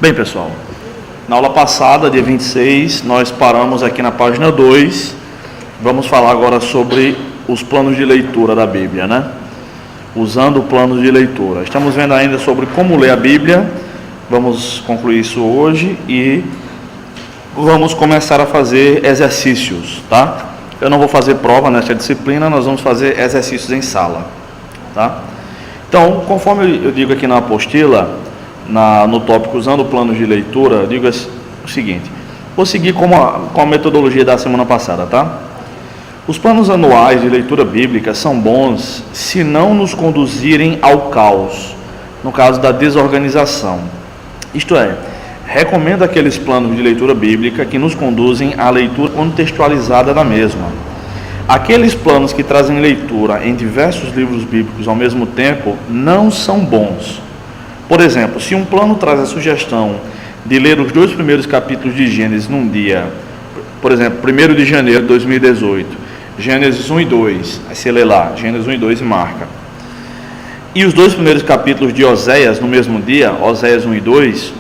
Bem, pessoal, na aula passada, dia 26, nós paramos aqui na página 2. Vamos falar agora sobre os planos de leitura da Bíblia, né? Usando o plano de leitura. Estamos vendo ainda sobre como ler a Bíblia. Vamos concluir isso hoje e vamos começar a fazer exercícios, tá? Eu não vou fazer prova nesta disciplina, nós vamos fazer exercícios em sala, tá? Então, conforme eu digo aqui na apostila, no tópico usando o plano de leitura, eu digo o seguinte: vou seguir com a metodologia da semana passada, tá? Os planos anuais de leitura bíblica são bons se não nos conduzirem ao caos, no caso da desorganização. Isto é, recomendo aqueles planos de leitura bíblica que nos conduzem à leitura contextualizada da mesma. Aqueles planos que trazem leitura em diversos livros bíblicos ao mesmo tempo não são bons. Por exemplo, se um plano traz a sugestão de ler os 2 primeiros capítulos de Gênesis num dia, por exemplo, 1º de janeiro de 2018, Gênesis 1 e 2, aí você lê lá, Gênesis 1 e 2 e marca. E os 2 primeiros capítulos de Oséias no mesmo dia, Oséias 1 e 2,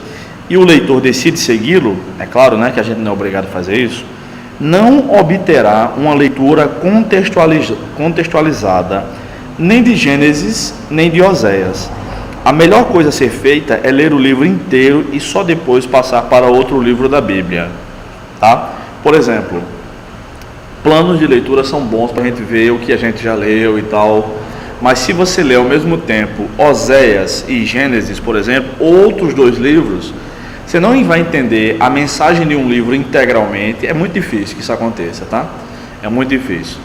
e o leitor decide segui-lo, é claro, né, que a gente não é obrigado a fazer isso, não obterá uma leitura contextualizada nem de Gênesis nem de Oséias. A melhor coisa a ser feita é ler o livro inteiro e só depois passar para outro livro da Bíblia, tá? Por exemplo, planos de leitura são bons para a gente ver o que a gente já leu e tal, mas se você ler ao mesmo tempo Oséias e Gênesis, por exemplo, outros 2 livros, você não vai entender a mensagem de um livro integralmente. É muito difícil que isso aconteça, tá? É muito difícil.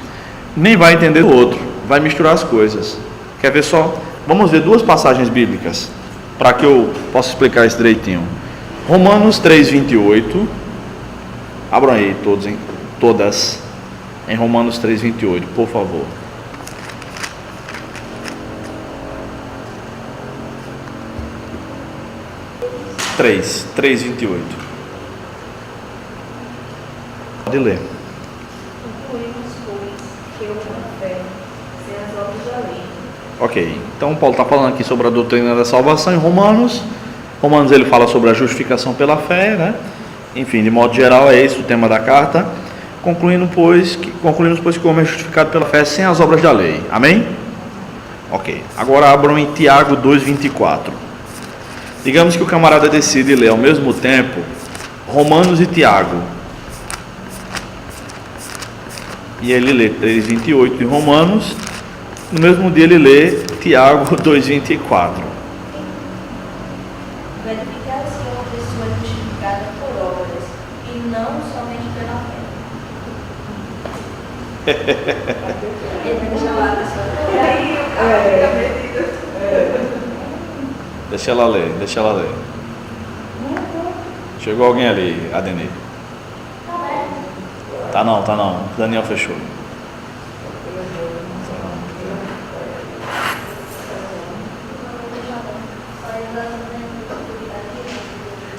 Nem vai entender o outro, vai misturar as coisas. Quer ver só? Vamos ver 2 passagens bíblicas para que eu possa explicar isso direitinho. Romanos 3:28. Abram aí todas em Romanos 3:28, por favor. Três 28. Pode ler. Ok, então Paulo está falando aqui sobre a doutrina da salvação em Romanos. Romanos ele fala sobre a justificação pela fé, né? Enfim, de modo geral é esse o tema da carta. Concluímos, pois, que o homem é justificado pela fé sem as obras da lei. Amém? Ok, agora abram em Tiago 2:24. Digamos que o camarada decide ler ao mesmo tempo Romanos e Tiago. E ele lê 3:28 de Romanos. No mesmo dia ele lê Tiago 2:24. Verificar se é uma pessoa justificada por obras e não somente pela fé. Ele vai deixar lá a pessoa. E aí o cara fica perdido. Deixa ela ler. Chegou alguém ali, Adenir? Tá não. Daniel fechou.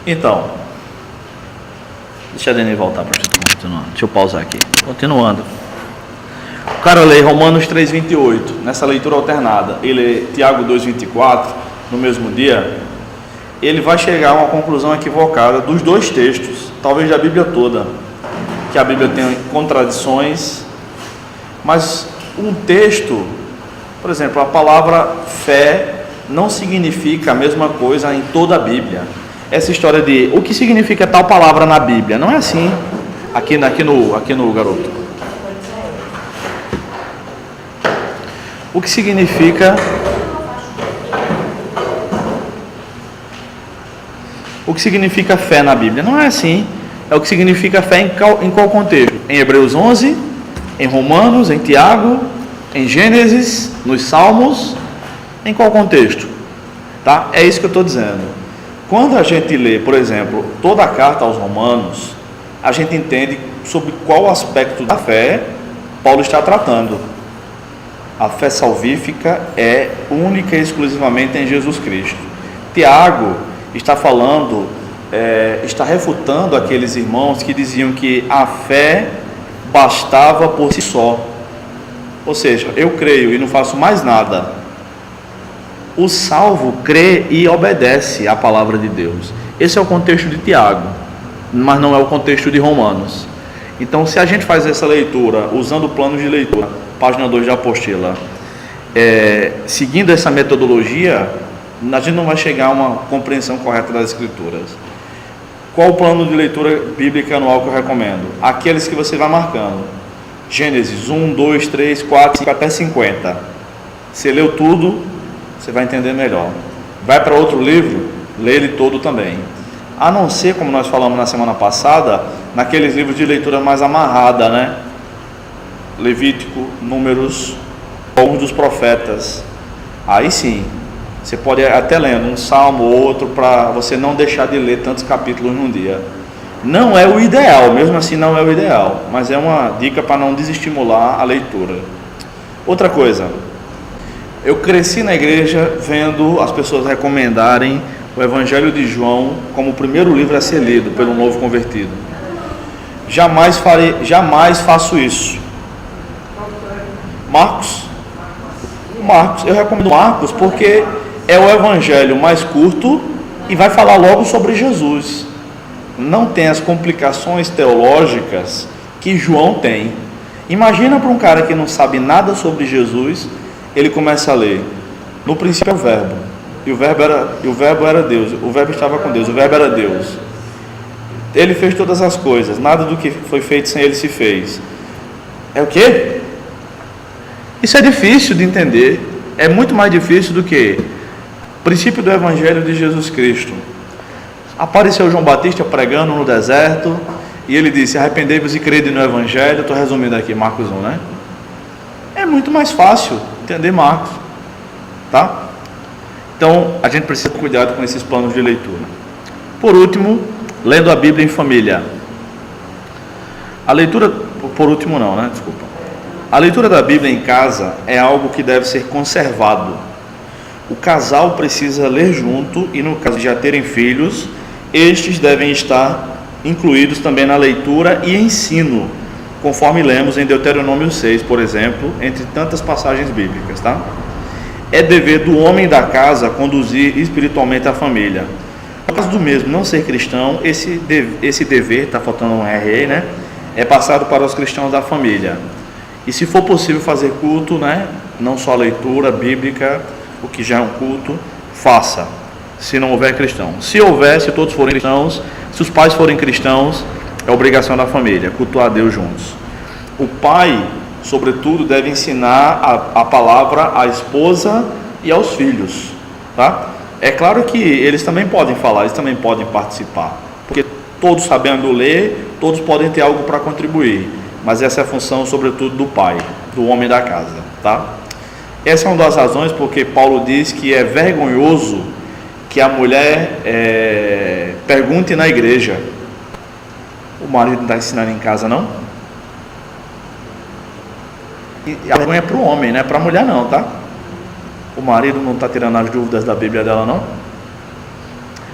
Então, deixa a Adenir voltar para a gente continuar. Deixa eu pausar aqui. Continuando. O cara lê Romanos 3:28, nessa leitura alternada. Ele lê Tiago 2:24, no mesmo dia. Ele vai chegar a uma conclusão equivocada dos 2 textos, talvez da Bíblia toda. Que a Bíblia tem contradições, mas um texto, por exemplo, a palavra fé não significa a mesma coisa em toda a Bíblia. Essa história de o que significa tal palavra na Bíblia, não é assim aqui no garoto. O que significa fé na Bíblia? Não é assim. É o que significa fé em qual contexto? Em Hebreus 11, em Romanos, em Tiago, em Gênesis, nos Salmos, em qual contexto? Tá? É isso que eu estou dizendo. Quando a gente lê, por exemplo, toda a carta aos Romanos, a gente entende sobre qual aspecto da fé Paulo está tratando. A fé salvífica é única e exclusivamente em Jesus Cristo. Tiago está falando, está refutando aqueles irmãos que diziam que a fé bastava por si só. Ou seja, eu creio e não faço mais nada. O salvo crê e obedece à palavra de Deus. Esse é o contexto de Tiago, mas não é o contexto de Romanos. Então, se a gente faz essa leitura, usando o plano de leitura, página 2 da apostila, seguindo essa metodologia, a gente não vai chegar a uma compreensão correta das Escrituras. Qual o plano de leitura bíblica anual que eu recomendo? Aqueles que você vai marcando. Gênesis 1, 2, 3, 4, 5, até 50. Você leu tudo, você vai entender melhor. Vai para outro livro, lê ele todo também. A não ser, como nós falamos na semana passada, naqueles livros de leitura mais amarrada, né? Levítico, Números, alguns dos profetas. Aí sim, você pode até lendo um salmo ou outro para você não deixar de ler tantos capítulos num dia. Não é o ideal, mesmo assim não é o ideal, mas é uma dica para não desestimular a leitura. Outra coisa, eu cresci na igreja vendo as pessoas recomendarem o Evangelho de João como o primeiro livro a ser lido pelo novo convertido. Jamais faço isso. Marcos, eu recomendo Marcos porque é o evangelho mais curto e vai falar logo sobre Jesus. Não tem as complicações teológicas que João tem. Imagina para um cara que não sabe nada sobre Jesus, ele começa a ler. No princípio é o verbo, e o verbo era Deus, o verbo estava com Deus, o verbo era Deus. Ele fez todas as coisas, nada do que foi feito sem ele se fez. É o quê? Isso é difícil de entender, é muito mais difícil do que o princípio do Evangelho de Jesus Cristo. Apareceu João Batista pregando no deserto, e ele disse, arrependei-vos e crede no Evangelho. Estou resumindo aqui, Marcos 1, né? É muito mais fácil entender Marcos, tá? Então, a gente precisa ter cuidado com esses planos de leitura. Por último, lendo a Bíblia em família. A leitura, por último não, né? Desculpa. A leitura da Bíblia em casa é algo que deve ser conservado. O casal precisa ler junto e, no caso de já terem filhos, estes devem estar incluídos também na leitura e ensino, conforme lemos em Deuteronômio 6, por exemplo, entre tantas passagens bíblicas, tá? É dever do homem da casa conduzir espiritualmente a família. No caso do mesmo não ser cristão, esse dever, está faltando um R aí, né? É passado para os cristãos da família. E se for possível fazer culto, né? Não só leitura bíblica, o que já é um culto, faça, se não houver cristão. Se houver, se todos forem cristãos, se os pais forem cristãos, é obrigação da família, cultuar a Deus juntos. O pai, sobretudo, deve ensinar a palavra à esposa e aos filhos, tá? É claro que eles também podem falar, eles também podem participar, porque todos sabendo ler, todos podem ter algo para contribuir, mas essa é a função, sobretudo, do pai, do homem da casa, tá? Essa é uma das razões porque Paulo diz que é vergonhoso que a mulher pergunte na igreja. O marido não está ensinando em casa, não? E a vergonha é para o homem, não é para a mulher não, tá? O marido não está tirando as dúvidas da Bíblia dela, não?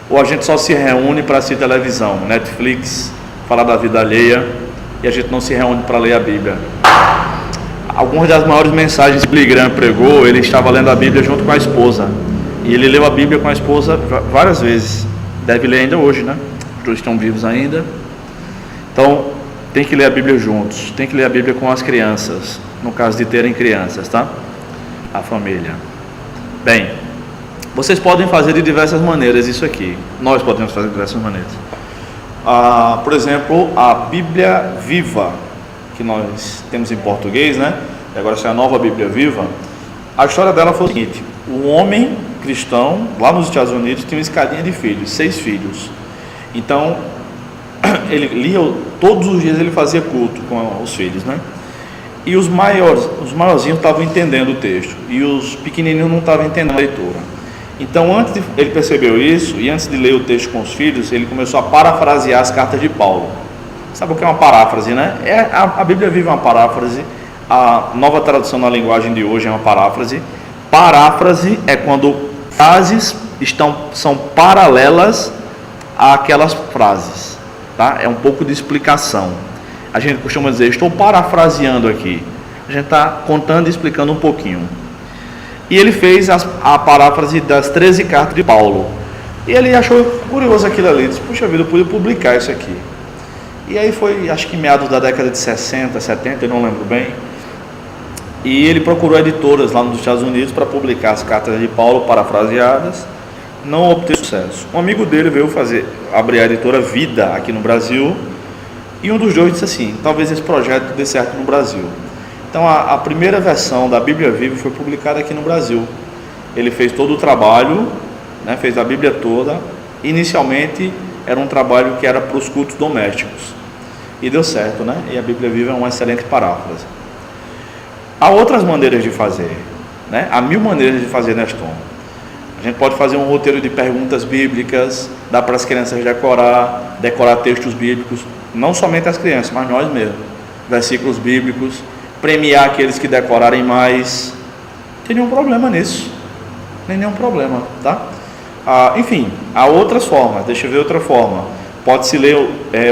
Ou a gente só se reúne para assistir televisão, Netflix, falar da vida alheia, e a gente não se reúne para ler a Bíblia. Algumas das maiores mensagens que Billy Graham pregou, ele estava lendo a Bíblia junto com a esposa. E ele leu a Bíblia com a esposa várias vezes. Deve ler ainda hoje, né? Os dois estão vivos ainda. Então, tem que ler a Bíblia juntos. Tem que ler a Bíblia com as crianças, no caso de terem crianças, tá? A família. Bem, vocês podem fazer de diversas maneiras isso aqui. Nós podemos fazer de diversas maneiras. Por exemplo, a Bíblia Viva, que nós temos em português, né? E agora essa é a nova Bíblia Viva. A história dela foi o seguinte: um homem cristão, lá nos Estados Unidos, tinha uma escadinha de filhos, 6 filhos. Então, ele lia, todos os dias ele fazia culto com os filhos, né? E os maiorzinhos estavam entendendo o texto, e os pequenininhos não estavam entendendo a leitura. Então, ele percebeu isso, e antes de ler o texto com os filhos, ele começou a parafrasear as cartas de Paulo. Sabe o que é uma paráfrase, né? A Bíblia Viva é uma paráfrase, a nova tradução na linguagem de hoje é uma paráfrase. Paráfrase é quando frases são paralelas àquelas frases, tá? É um pouco de explicação. A gente costuma dizer, estou parafraseando aqui. A gente está contando e explicando um pouquinho. E ele fez a paráfrase das 13 cartas de Paulo. E ele achou curioso aquilo ali, disse, puxa vida, eu podia publicar isso aqui. E aí foi, acho que em meados da década de 60, 70, eu não lembro bem, e ele procurou editoras lá nos Estados Unidos para publicar as cartas de Paulo parafraseadas, não obteve sucesso. Um amigo dele veio abrir a editora Vida aqui no Brasil, e um dos dois disse assim, talvez esse projeto dê certo no Brasil. Então a primeira versão da Bíblia Viva foi publicada aqui no Brasil. Ele fez todo o trabalho, né, fez a Bíblia toda. Inicialmente era um trabalho que era para os cultos domésticos, e deu certo, né? E a Bíblia Viva é uma excelente paráfrase. Há outras maneiras de fazer, né? Há 1000 maneiras de fazer Neston. A gente pode fazer um roteiro de perguntas bíblicas, dá para as crianças decorar textos bíblicos, não somente as crianças, mas nós mesmos, versículos bíblicos, premiar aqueles que decorarem mais. Não tem nenhum problema nisso, nem nenhum problema, tá? Enfim, há outras formas. Deixa eu ver outra forma. Pode-se ler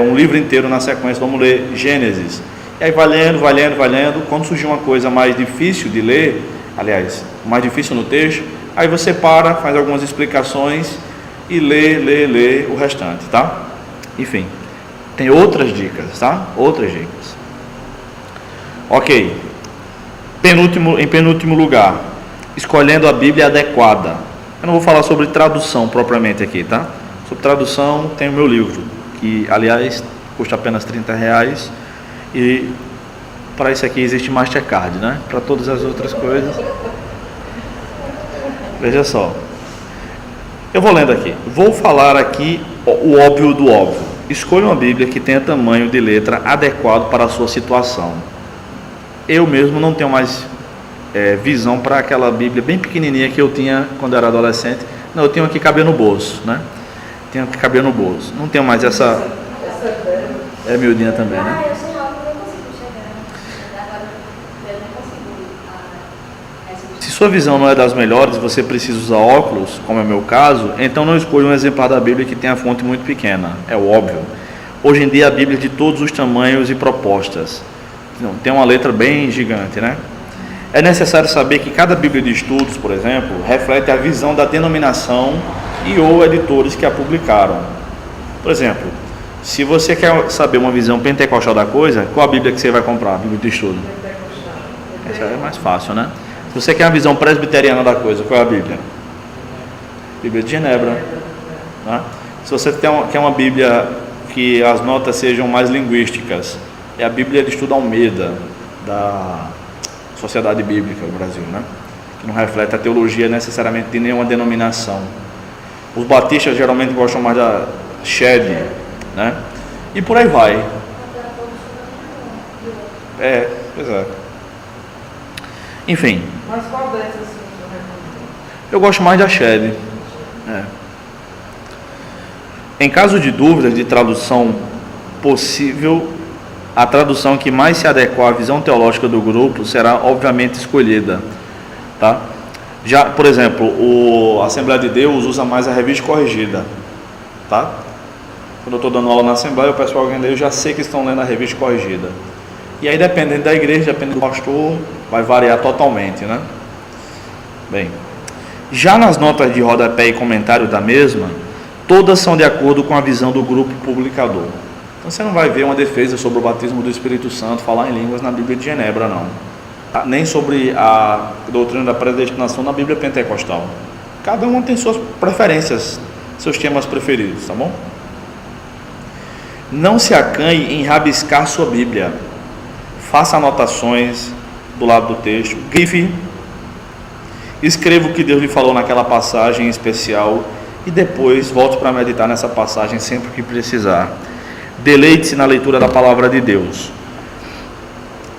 um livro inteiro na sequência. Vamos ler Gênesis, e aí vai lendo. Quando surgir uma coisa mais difícil de ler, aliás, mais difícil no texto, aí você para, faz algumas explicações e lê o restante, tá? Enfim, tem outras dicas, tá? Outras dicas. Ok. Em penúltimo lugar, escolhendo a Bíblia adequada. Eu não vou falar sobre tradução propriamente aqui, tá? Sobre tradução tem o meu livro, que aliás custa apenas R$30, e para isso aqui existe Mastercard, né? Para todas as outras coisas, veja só, eu vou lendo aqui, vou falar aqui o óbvio do óbvio. Escolha uma Bíblia que tenha tamanho de letra adequado para a sua situação. Eu mesmo não tenho mais visão para aquela Bíblia bem pequenininha que eu tinha quando eu era adolescente. Não, eu tenho que caber no bolso, né? Tenho que caber no bolso. Não tenho mais essa. É miudinha também, né? Eu sei lá, eu não consigo chegar. Agora eu não consigo. Se sua visão não é das melhores, você precisa usar óculos, como é o meu caso, então não escolha um exemplar da Bíblia que tenha a fonte muito pequena. É óbvio. Hoje em dia a Bíblia é de todos os tamanhos e propostas. Tem uma letra bem gigante, né? É necessário saber que cada Bíblia de Estudos, por exemplo, reflete a visão da denominação e ou editores que a publicaram. Por exemplo, se você quer saber uma visão pentecostal da coisa, qual a Bíblia que você vai comprar? A Bíblia de Estudo. Essa é mais fácil, né? Se você quer uma visão presbiteriana da coisa, qual é a Bíblia? Bíblia de Genebra, né? Se você quer uma Bíblia que as notas sejam mais linguísticas, é a Bíblia de Estudo Almeida, da Sociedade Bíblica do Brasil, né? Que não reflete a teologia necessariamente de nenhuma denominação. Os batistas geralmente gostam mais da Shed, né? E por aí vai. Pois é. Enfim. Mas qual dessas eu gosto mais da Shed. Em caso de dúvidas de tradução possível, a tradução que mais se adequar à visão teológica do grupo será obviamente escolhida, tá? Já, por exemplo, a Assembleia de Deus usa mais a Revista Corrigida, tá? Quando eu estou dando aula na Assembleia, o pessoal que eu já sei que estão lendo a Revista Corrigida. E aí, dependendo da igreja, dependendo do pastor, vai variar totalmente, né? Bem, já nas notas de rodapé e comentário da mesma, todas são de acordo com a visão do grupo publicador. Então você não vai ver uma defesa sobre o batismo do Espírito Santo, falar em línguas na Bíblia de Genebra, não. Nem sobre a doutrina da predestinação na Bíblia pentecostal. Cada uma tem suas preferências, seus temas preferidos, tá bom? Não se acanhe em rabiscar sua Bíblia. Faça anotações do lado do texto, grife, escreva o que Deus lhe falou naquela passagem especial e depois volte para meditar nessa passagem sempre que precisar. Deleite-se na leitura da palavra de Deus.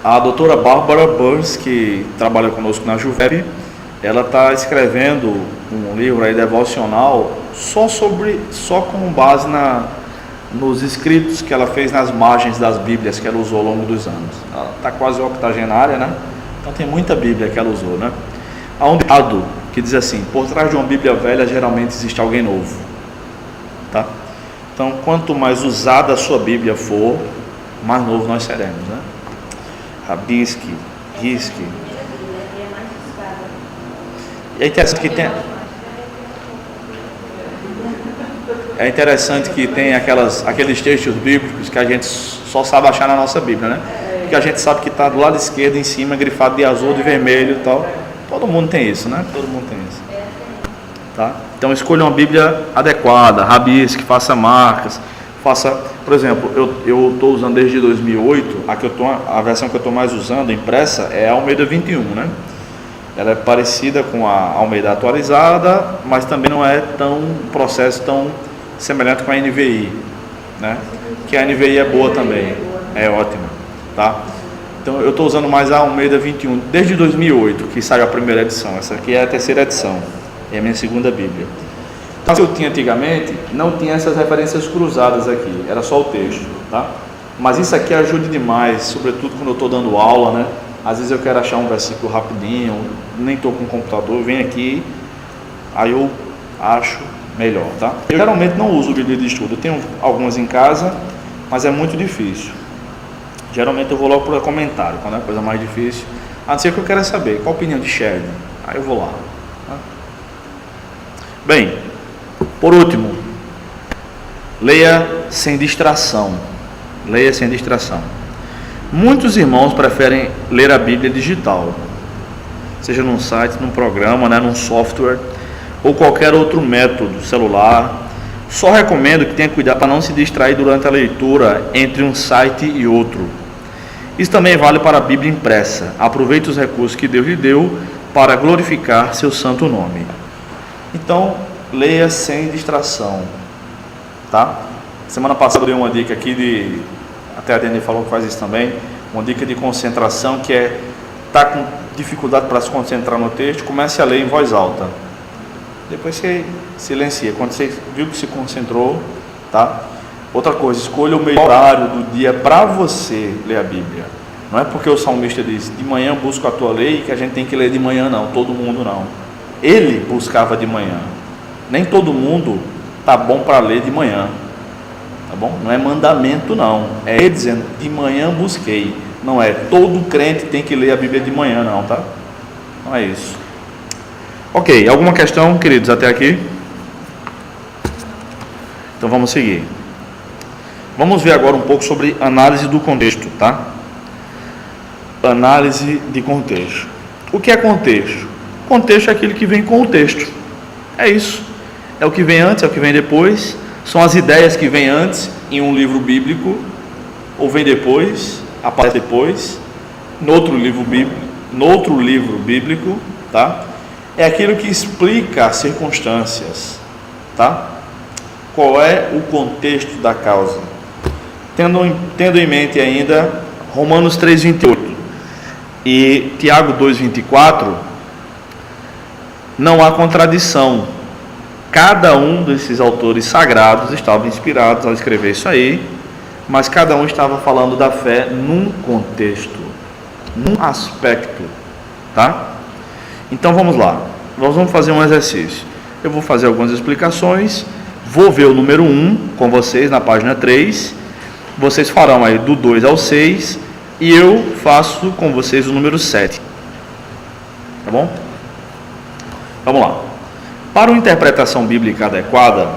A doutora Barbara Burns, que trabalha conosco na Juvep, ela está escrevendo um livro aí devocional só com base nos escritos que ela fez nas margens das Bíblias que ela usou ao longo dos anos. Ela está quase octogenária, né? Então tem muita Bíblia que ela usou, né? Há um ditado que diz assim: por trás de uma Bíblia velha geralmente existe alguém novo, tá? Então, quanto mais usada a sua Bíblia for, mais novo nós seremos, né? Rabisque, risque. E é interessante que tem... é interessante que tem aqueles textos bíblicos que a gente só sabe achar na nossa Bíblia, né? Que a gente sabe que está do lado esquerdo, em cima, grifado de azul, de vermelho e tal. Todo mundo tem isso, né? Todo mundo tem isso. Tá? Então escolha uma Bíblia adequada, rabisque, faça marcas, por exemplo, eu estou usando desde 2008, a versão que eu estou mais usando, impressa, é a Almeida 21, né? Ela é parecida com a Almeida atualizada, mas também não é um processo tão semelhante com a NVI, né? Que a NVI é boa também, é ótima, tá? Então eu estou usando mais a Almeida 21 desde 2008, que saiu a primeira edição. Essa aqui é a terceira edição, é a minha segunda Bíblia. Então, que eu tinha antigamente, não tinha essas referências cruzadas aqui, era só o texto, tá? Mas isso aqui ajuda demais, sobretudo quando eu estou dando aula, né? Às vezes eu quero achar um versículo rapidinho, nem estou com o computador, venho aqui, aí eu acho melhor, tá? Eu geralmente não uso Bíblia de estudo, eu tenho algumas em casa, mas é muito difícil. Geralmente eu vou logo para o comentário, quando é coisa mais difícil, a não ser que eu quero saber qual a opinião de Sheridan, aí eu vou lá, tá? Bem, por último, leia sem distração. Leia sem distração. Muitos irmãos preferem ler a Bíblia digital, seja num site, num programa, né, num software ou qualquer outro método, celular. Só recomendo que tenha cuidado para não se distrair durante a leitura entre um site e outro. Isso também vale para a Bíblia impressa. Aproveite os recursos que Deus lhe deu para glorificar seu santo nome. Então, leia sem distração, tá? Semana passada eu dei uma dica aqui até a Dani falou que faz isso também, uma dica de concentração, que é tá com dificuldade para se concentrar no texto, comece a ler em voz alta. Depois você silencia. Quando você viu que se concentrou, tá? Outra coisa, escolha o melhor horário do dia para você ler a Bíblia. Não é porque o salmista diz, de manhã busco a tua lei, que a gente tem que ler de manhã, não, todo mundo não. Ele buscava de manhã. Nem todo mundo tá bom para ler de manhã, tá bom? Não é mandamento não, é ele dizendo, de manhã busquei. Não é, todo crente tem que ler a Bíblia de manhã não, tá? Não é isso. Ok, alguma questão, queridos, até aqui? Então vamos seguir. Vamos ver agora um pouco sobre análise do contexto, tá? Análise de contexto. O que é contexto? Contexto é aquilo que vem com o texto. É isso. É o que vem antes, é o que vem depois. São as ideias que vêm antes em um livro bíblico, ou vem depois, aparece depois, no outro livro bíblico, tá? É aquilo que explica as circunstâncias, tá? Qual é o contexto da causa? Tendo em mente ainda Romanos 3:28 e Tiago 2:24, não há contradição. Cada um desses autores sagrados estavam inspirados ao escrever isso aí, mas cada um estava falando da fé num contexto, num aspecto, tá? Então vamos lá, nós vamos fazer um exercício. Eu vou fazer algumas explicações, vou ver o número 1 com vocês na página 3, vocês farão aí do 2 ao 6 e eu faço com vocês o número 7, tá bom? Vamos lá. Para uma interpretação bíblica adequada,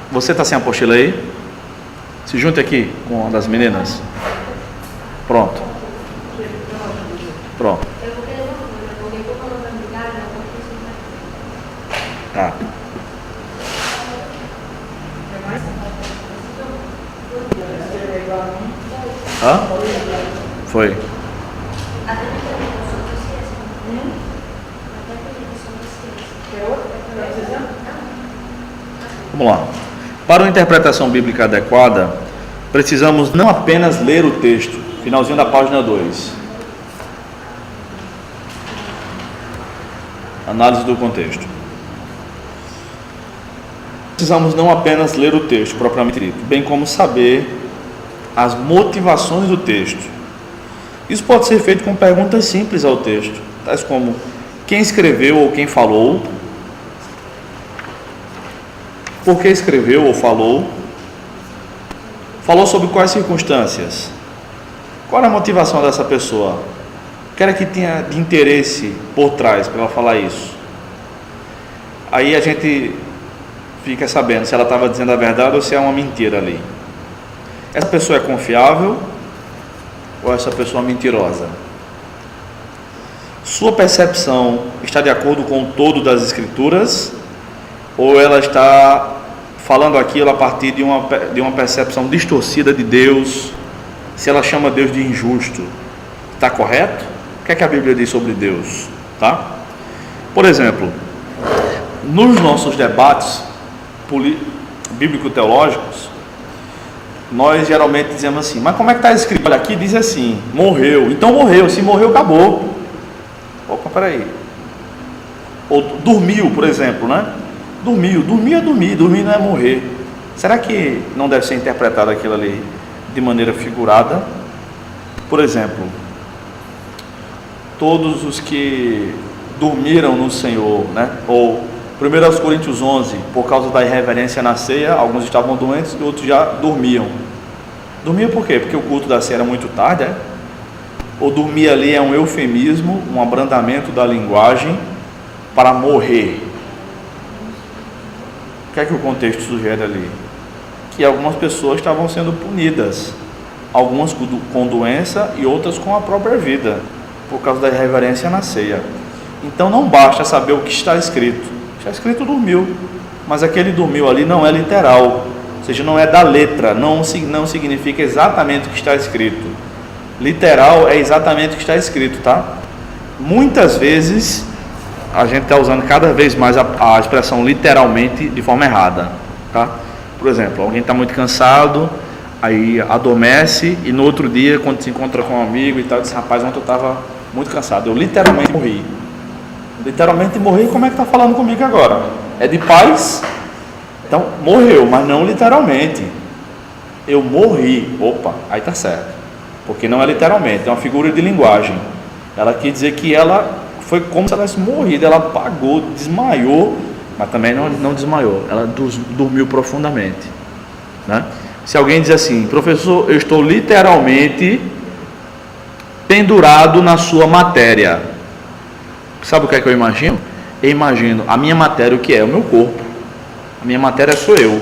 você está sem apostila aí? Se junte aqui com uma das meninas. Pronto. Pronto. Tá. Hã? Foi. Vamos lá. Para uma interpretação bíblica adequada, precisamos não apenas ler o texto, finalzinho da página 2. Análise do contexto. Precisamos não apenas ler o texto propriamente dito, bem como saber as motivações do texto. Isso pode ser feito com perguntas simples ao texto, tais como quem escreveu ou quem falou, por que escreveu ou falou sobre quais circunstâncias, qual é a motivação dessa pessoa, o que era que tinha de interesse por trás para ela falar isso. Aí a gente fica sabendo se ela estava dizendo a verdade ou se é uma mentira ali. Essa pessoa é confiável ou essa pessoa é mentirosa? Sua percepção está de acordo com o todo das Escrituras ou ela está falando aquilo a partir de uma percepção distorcida de Deus? Se ela chama Deus de injusto, está correto? O que é que a Bíblia diz sobre Deus? Tá? Por exemplo, nos nossos debates bíblico-teológicos, nós geralmente dizemos assim, mas como é que está escrito? Olha, aqui diz assim, morreu, então morreu, se morreu, acabou. Opa, peraí. Ou dormiu, por exemplo, né? Dormir é dormir não é morrer. Será que não deve ser interpretado aquilo ali de maneira figurada? Por exemplo, todos os que dormiram no Senhor, né? Ou 1 Coríntios 11, por causa da irreverência na ceia, alguns estavam doentes e outros já dormiam. Dormiam por quê? Porque o culto da ceia era muito tarde, é? Ou dormir ali é um eufemismo, um abrandamento da linguagem para morrer. O que é que o contexto sugere ali? Que algumas pessoas estavam sendo punidas, algumas com doença e outras com a própria vida, por causa da irreverência na ceia. Então não basta saber o que está escrito. Está escrito dormiu, mas aquele dormiu ali não é literal, ou seja, não é da letra, não significa exatamente o que está escrito. Literal é exatamente o que está escrito, tá? Muitas vezes a gente está usando cada vez mais a expressão literalmente de forma errada, tá? Por exemplo, alguém está muito cansado, aí adormece e no outro dia, quando se encontra com um amigo e tal, diz, rapaz, ontem eu estava muito cansado, eu literalmente morri. Literalmente morri, como é que está falando comigo agora? É de paz? Então, morreu, mas não literalmente. Eu morri, opa, aí está certo. Porque não é literalmente, é uma figura de linguagem. Ela quer dizer que ela foi como se ela tivesse morrido, ela apagou, desmaiou, mas também não desmaiou, ela dormiu profundamente, né? Se alguém diz assim, professor, eu estou literalmente pendurado na sua matéria, sabe o que é que eu imagino? Eu imagino a minha matéria, o que é? O meu corpo. A minha matéria sou eu,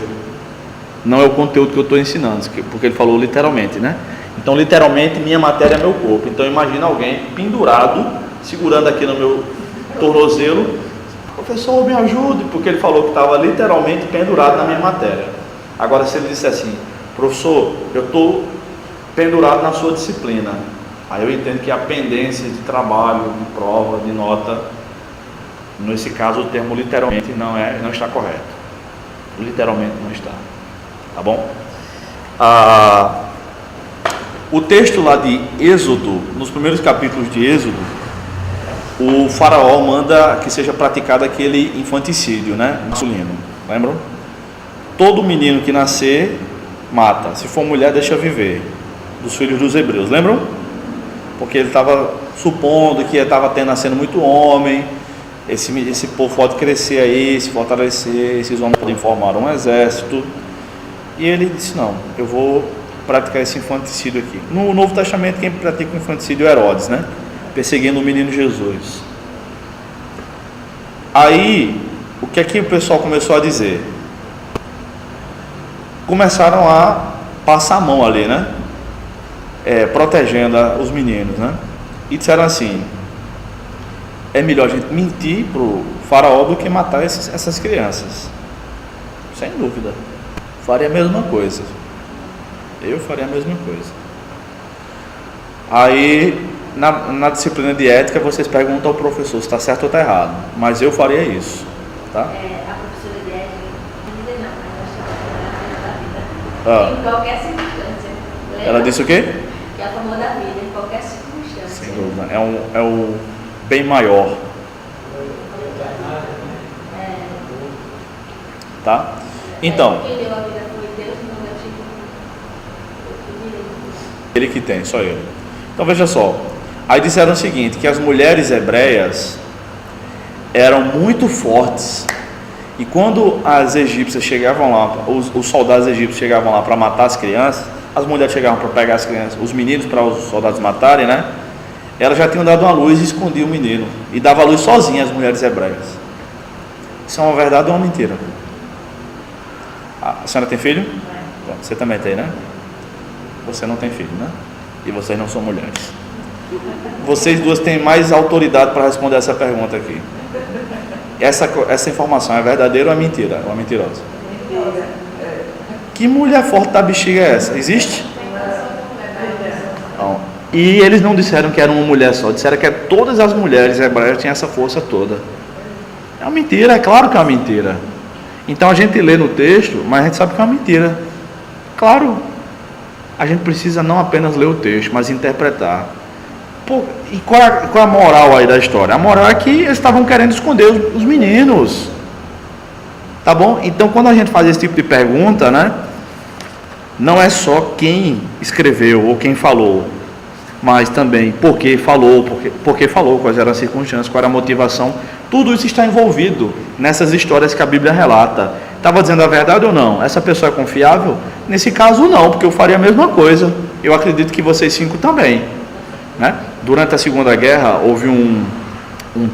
não é o conteúdo que eu estou ensinando, porque ele falou literalmente, né? Então literalmente minha matéria é meu corpo. Então imagina alguém pendurado, segurando aqui no meu tornozelo, professor, me ajude, porque ele falou que estava literalmente pendurado na minha matéria. Agora se ele disse assim, professor, eu estou pendurado na sua disciplina, aí eu entendo que a pendência de trabalho, de prova, de nota, nesse caso o termo literalmente não está correto. Literalmente não está, tá bom? O texto lá de Êxodo, nos primeiros capítulos de Êxodo, o faraó manda que seja praticado aquele infanticídio, né, masculino, lembram? Todo menino que nascer, mata, se for mulher, deixa viver, dos filhos dos hebreus, lembram? Porque ele estava supondo que estava nascendo muito homem, esse povo pode crescer aí, se fortalecer, esses homens podem formar um exército, e ele disse, não, eu vou praticar esse infanticídio aqui. No Novo Testamento, quem pratica o infanticídio é Herodes, né? Perseguindo o menino Jesus. Aí, o que é que o pessoal começou a dizer? Começaram a passar a mão ali, né? Protegendo os meninos, né? E disseram assim, é melhor a gente mentir para o faraó do que matar essas crianças. Sem dúvida. Faria a mesma coisa. Eu faria a mesma coisa. Aí, na disciplina de ética, vocês perguntam ao professor se está certo ou está errado. Mas eu faria isso, tá? A professora de ética, não, mas eu acho que em qualquer circunstância. Ela disse o quê? Que é a favor da vida, em qualquer circunstância. Sem dúvida. É o bem maior. Tá? Então. Quem deu a vida foi Deus, não é tipo. Ele que tem, só ele. Então veja só. Aí disseram o seguinte, que as mulheres hebreias eram muito fortes. E quando as egípcias chegavam lá, os soldados egípcios chegavam lá para matar as crianças, as mulheres chegavam para pegar as crianças, os meninos para os soldados matarem, né? Elas já tinham dado uma luz e escondiam o menino. E dava a luz sozinha as mulheres hebreias. Isso é uma verdade ou uma mentira? A senhora tem filho? Bom, você também tem, né? Você não tem filho, né? E vocês não são mulheres. Vocês duas têm mais autoridade para responder essa pergunta aqui. Essa informação é verdadeira ou é mentira? Ou é mentirosa? Que mulher forte da bexiga é essa? Existe? Não. E eles não disseram que era uma mulher só, disseram que todas as mulheres hebreias tinham essa força toda. É uma mentira, é claro que é uma mentira. Então a gente lê no texto, mas a gente sabe que é uma mentira. Claro, a gente precisa não apenas ler o texto, mas interpretar. Pô, e qual é a moral aí da história? A moral é que eles estavam querendo esconder os meninos. Tá bom? Então quando a gente faz esse tipo de pergunta, né? Não é só quem escreveu ou quem falou, mas também por que falou, quais eram as circunstâncias, qual era a motivação. Tudo isso está envolvido nessas histórias que a Bíblia relata. Estava dizendo a verdade ou não? Essa pessoa é confiável? Nesse caso não, porque eu faria a mesma coisa. Eu acredito que vocês 5 também, né? Durante a Segunda Guerra houve um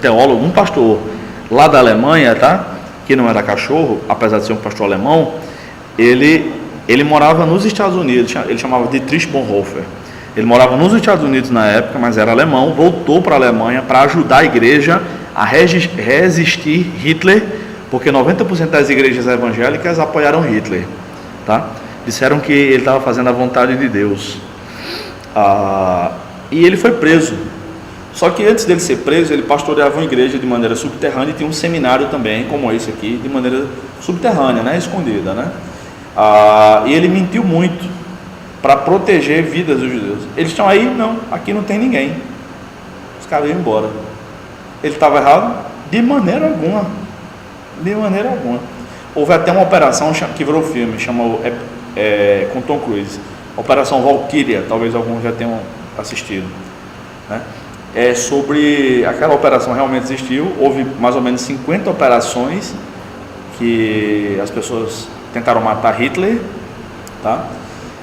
teólogo, um pastor lá da Alemanha, tá? Que não era cachorro, apesar de ser um pastor alemão. Ele morava nos Estados Unidos, ele chamava de Dietrich Bonhoeffer. Ele morava nos Estados Unidos na época, mas era alemão, voltou para a Alemanha para ajudar a igreja a resistir Hitler, porque 90% das igrejas evangélicas apoiaram Hitler, tá? Disseram que ele estava fazendo a vontade de Deus. E ele foi preso. Só que antes dele ser preso, ele pastoreava uma igreja de maneira subterrânea e tinha um seminário também, como esse aqui, de maneira subterrânea, né? Escondida, né? E ele mentiu muito para proteger vidas dos judeus. Eles estão aí, não, aqui não tem ninguém. Os caras iam embora. Ele estava errado? De maneira alguma. De maneira alguma. Houve até uma operação que virou filme, chamou com Tom Cruise, Operação Valkyria, talvez alguns já tenham assistido, né? Sobre aquela operação, realmente existiu. Houve mais ou menos 50 operações que as pessoas tentaram matar Hitler, tá?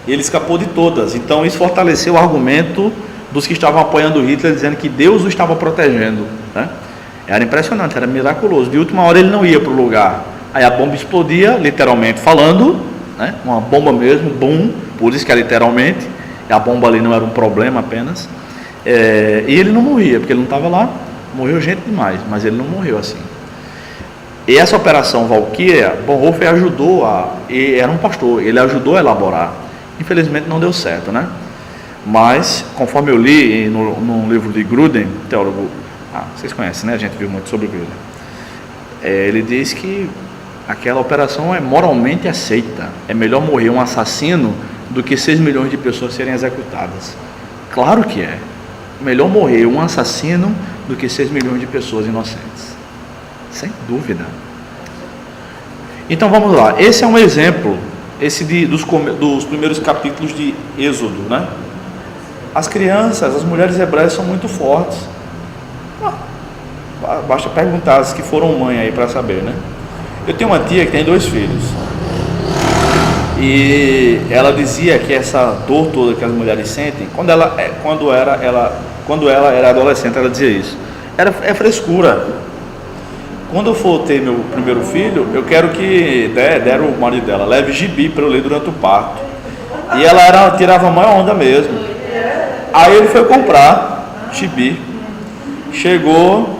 E ele escapou de todas. Então isso fortaleceu o argumento dos que estavam apoiando Hitler, dizendo que Deus o estava protegendo, né? Era impressionante, era miraculoso. De última hora ele não ia para o lugar, aí a bomba explodia, literalmente falando, né? Uma bomba mesmo, boom, por isso que é literalmente. A bomba ali não era um problema apenas. E ele não morria, porque ele não estava lá. Morreu gente demais, mas ele não morreu assim. E essa operação Valkyria, Bonhoeffer ajudou e era um pastor, ele ajudou a elaborar. Infelizmente não deu certo, né? Mas, conforme eu li no livro de Gruden, teólogo, vocês conhecem, né? A gente viu muito sobre Gruden. Ele diz que aquela operação é moralmente aceita. É melhor morrer um assassino do que 6 milhões de pessoas serem executadas. Claro que é. Melhor morrer um assassino do que 6 milhões de pessoas inocentes. Sem dúvida. Então vamos lá. Esse é um exemplo, dos primeiros capítulos de Êxodo, né? As crianças, as mulheres hebreias são muito fortes. Basta perguntar as que foram mãe aí para saber, né? Eu tenho uma tia que tem 2 filhos. E ela dizia que essa dor toda que as mulheres sentem, quando ela era adolescente, ela dizia isso. É frescura. Quando eu for ter meu primeiro filho, eu quero que der o marido dela, leve gibi para eu ler durante o parto. E ela tirava a maior onda mesmo. Aí ele foi comprar gibi. Chegou,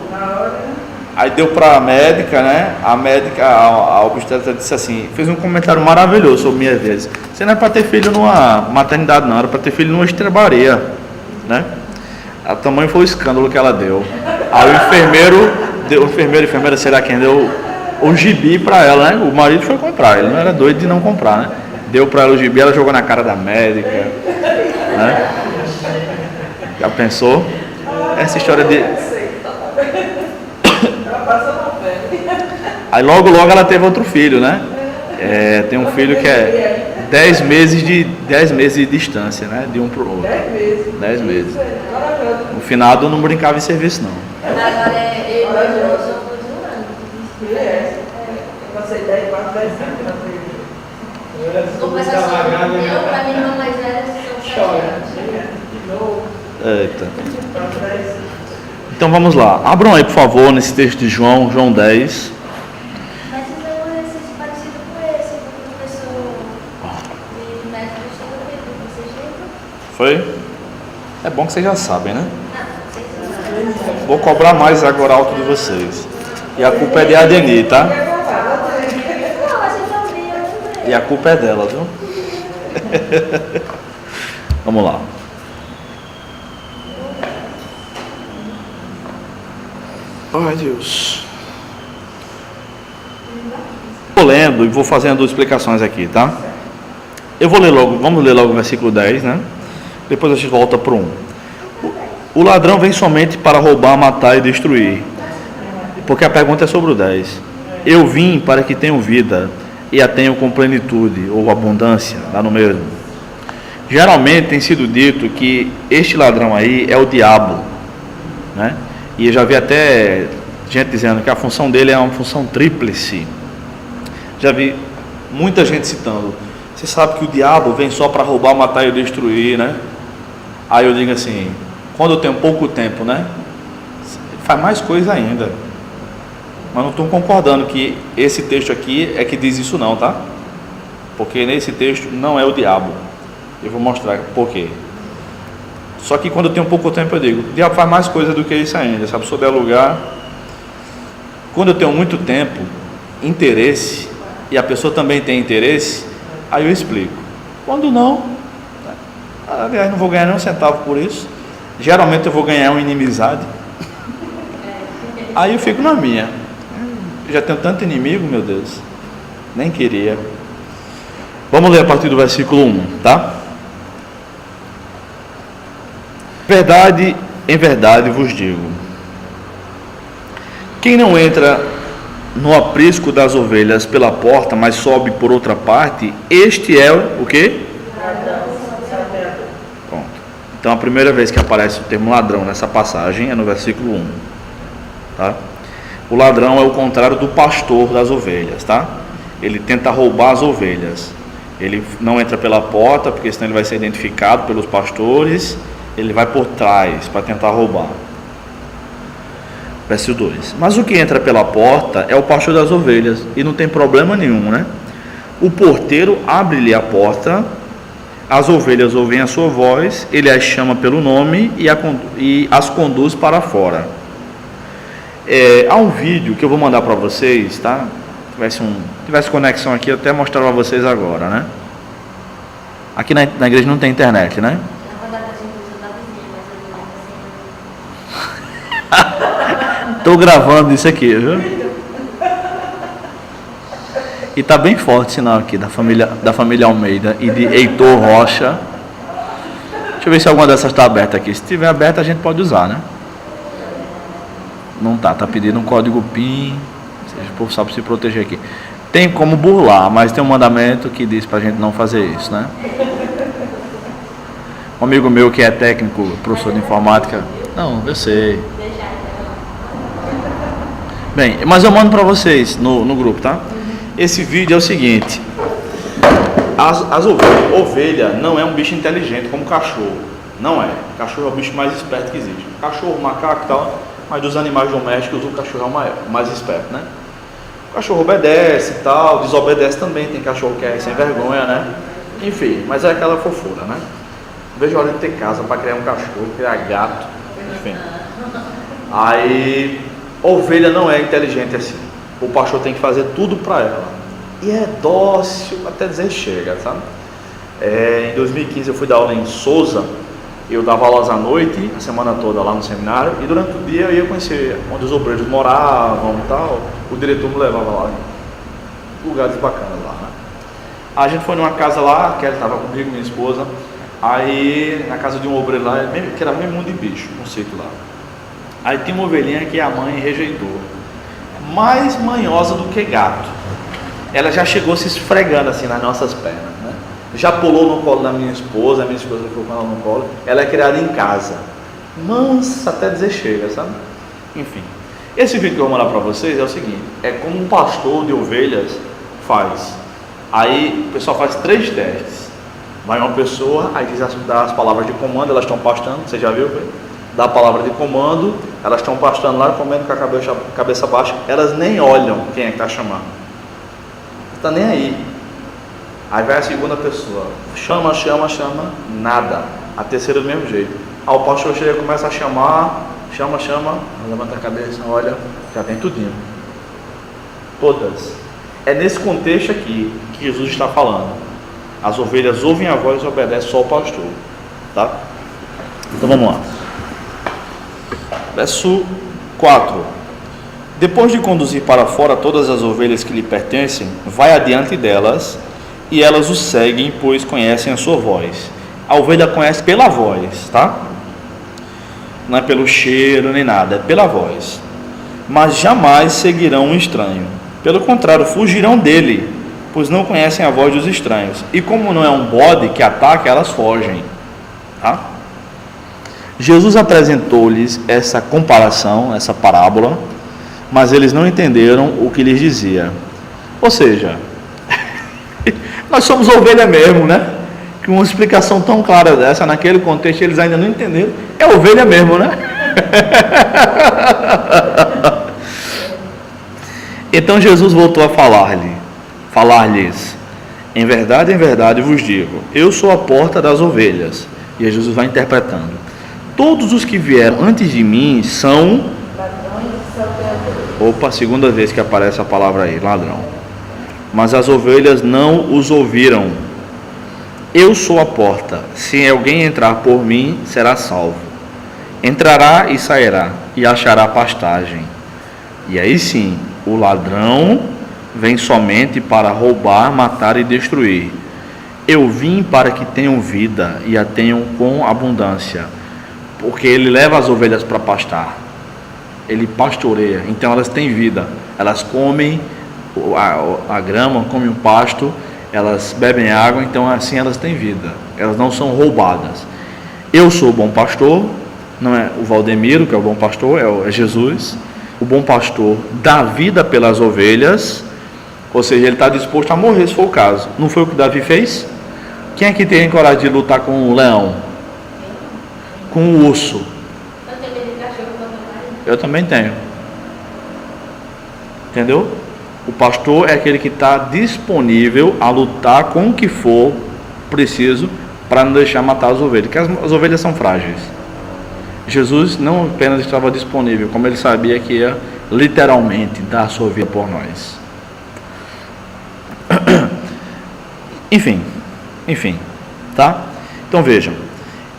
aí deu para a médica, né? A médica, a obstetra disse assim, fez um comentário maravilhoso sobre minha vez. Você não é para ter filho numa maternidade não, era para ter filho numa estrebaria, né? O tamanho foi o escândalo que ela deu. Aí o enfermeira, será quem deu o gibi para ela, né? O marido foi comprar, ele não era doido de não comprar, né? Deu para ela o gibi, ela jogou na cara da médica, né? Já pensou? Essa história de... Aí logo ela teve outro filho, né? Tem um filho que é 10 meses de distância, né? De um para o outro. 10 meses. No final eu não brincava em serviço, não. Agora ele continuando. Passei 10 Compensação, eu para mim irmã mais velha são 7 anos. Eita. Então vamos lá. Abram aí, por favor, nesse texto de João 10. Mas isso é um exercício parecido com esse, que o professor Foi? É bom que vocês já sabem, né? Vou cobrar mais agora alto de vocês. E a culpa é de Adeni, tá? Não, a gente ouviu. E a culpa é dela, viu? Vamos lá. Ai, Deus. Vou lendo e vou fazendo explicações aqui, tá? Eu vou ler logo, vamos ler logo o versículo 10, né? Depois a gente volta para o 1. O ladrão vem somente para roubar, matar e destruir. Porque a pergunta é sobre o 10. Eu vim para que tenham vida e a tenham com plenitude ou abundância, dá no mesmo. Geralmente tem sido dito que este ladrão aí é o diabo, né? E eu já vi até gente dizendo que a função dele é uma função tríplice. Já vi muita gente citando. Você sabe que o diabo vem só para roubar, matar e destruir, né? Aí eu digo assim, quando eu tenho pouco tempo, né? Ele faz mais coisa ainda. Mas não estou concordando que esse texto aqui é que diz isso não, tá? Porque nesse texto não é o diabo. Eu vou mostrar por quê. Só que quando eu tenho pouco tempo eu digo, o diabo faz mais coisa do que isso ainda. Se a pessoa der lugar. Quando eu tenho muito tempo, interesse, e a pessoa também tem interesse, aí eu explico. Quando não, aliás, não vou ganhar nem um centavo por isso. Geralmente eu vou ganhar uma inimizade. Aí eu fico na minha. Eu já tenho tanto inimigo, meu Deus. Nem queria. Vamos ler a partir do versículo 1, tá? Verdade, em verdade vos digo. Quem não entra no aprisco das ovelhas pela porta, mas sobe por outra parte, este é o quê? Pronto. Então a primeira vez que aparece o termo ladrão nessa passagem é no versículo 1, tá? O ladrão é o contrário do pastor das ovelhas, tá? Ele tenta roubar as ovelhas. Ele não entra pela porta, porque senão ele vai ser identificado pelos pastores. Ele vai por trás para tentar roubar. Verso 2. Mas o que entra pela porta é o pastor das ovelhas, e não tem problema nenhum, né? O porteiro abre-lhe a porta, as ovelhas ouvem a sua voz, ele as chama pelo nome e as conduz para fora. Há um vídeo que eu vou mandar para vocês, tá? Tivesse conexão aqui, eu até mostrar para vocês agora, né? Aqui na igreja não tem internet, né? Estou gravando isso aqui, viu? E tá bem forte o sinal aqui da família Almeida e de Heitor Rocha. Deixa eu ver se alguma dessas está aberta aqui. Se estiver aberta a gente pode usar, né? Não tá pedindo um código PIN. O povo sabe se proteger aqui. Tem como burlar, mas tem um mandamento que diz pra gente não fazer isso, né? Um amigo meu que é técnico, professor de informática. Não, eu sei. Bem, mas eu mando para vocês no grupo, tá? Esse vídeo é o seguinte. Ovelha não é um bicho inteligente como cachorro. Não é. Cachorro é o bicho mais esperto que existe. Cachorro, macaco e tal. Mas dos animais domésticos o cachorro é o mais esperto, né? O cachorro obedece e tal. Desobedece também. Tem cachorro que é sem vergonha, né? Enfim, mas é aquela fofura, né? Vejo a hora de ter casa para criar um cachorro, criar gato. Enfim. Aí... Ovelha não é inteligente assim. O pastor tem que fazer tudo para ela. E é dócil até dizer chega, sabe? Em 2015 eu fui dar aula em Souza. Eu dava aulas à noite, a semana toda lá no seminário. E durante o dia eu ia conhecer onde os obreiros moravam e tal. O diretor me levava lá. Lugares bacanas lá, né? A gente foi numa casa lá, que ela estava comigo, minha esposa. Aí na casa de um obreiro lá, que era mesmo mundo de bicho, um sítio lá. Aí tinha uma ovelhinha que a mãe rejeitou. Mais manhosa do que gato. Ela já chegou se esfregando assim nas nossas pernas, né? Já pulou no colo da minha esposa, a minha esposa ficou com ela no colo. Ela é criada em casa. Mansa até dizer chega, sabe? Enfim. Esse vídeo que eu vou mandar para vocês é o seguinte. É como um pastor de ovelhas faz. Aí o pessoal faz 3 testes. Vai uma pessoa, aí diz as palavras de comando, elas estão pastando, você já viu? Dá a palavra de comando, elas estão pastando lá, comendo com a cabeça baixa, elas nem olham quem é que está chamando. Não está nem aí. Aí vai a segunda pessoa, chama, nada. A terceira do mesmo jeito. O pastor chega e começa a chamar, chama, levanta a cabeça, olha, já tem tudinho. Todas. É nesse contexto aqui que Jesus está falando. As ovelhas ouvem a voz e obedecem só ao pastor. Tá? Então vamos lá. Verso 4. Depois de conduzir para fora todas as ovelhas que lhe pertencem, vai adiante delas, e elas o seguem, pois conhecem a sua voz. A ovelha conhece pela voz, tá? Não é pelo cheiro nem nada, é pela voz. Mas jamais seguirão um estranho. Pelo contrário, fugirão dele, pois não conhecem a voz dos estranhos. E como não é um bode que ataca, elas fogem. Tá? Jesus apresentou-lhes essa comparação, essa parábola, mas eles não entenderam o que lhes dizia. Ou seja, nós somos ovelha mesmo, né? Que uma explicação tão clara dessa, naquele contexto, eles ainda não entenderam. É ovelha mesmo, né? Então Jesus voltou a falar-lhes: em verdade vos digo, eu sou a porta das ovelhas. E aí Jesus vai interpretando: todos os que vieram antes de mim são ladrões e salteadores. Opa, segunda vez que aparece a palavra aí, ladrão. Mas as ovelhas não os ouviram. Eu sou a porta. Se alguém entrar por mim, será salvo. Entrará e sairá, e achará pastagem. E aí sim, o ladrão vem somente para roubar, matar e destruir. Eu vim para que tenham vida e a tenham com abundância. Porque ele leva as ovelhas para pastar. Ele pastoreia, então elas têm vida. Elas comem a grama, comem o pasto, elas bebem água, então assim elas têm vida. Elas não são roubadas. Eu sou o bom pastor, não é o Valdemiro que é o bom pastor, é Jesus. O bom pastor dá vida pelas ovelhas, ou seja, ele está disposto a morrer se for o caso. Não foi o que Davi fez? Quem é que tem coragem de lutar com o leão? Com o urso? Eu também tenho. Entendeu? O pastor é aquele que está disponível a lutar com o que for preciso para não deixar matar as ovelhas, porque as ovelhas são frágeis. Jesus não apenas estava disponível, como ele sabia que ia literalmente dar a sua vida por nós. Enfim, tá? Então vejam,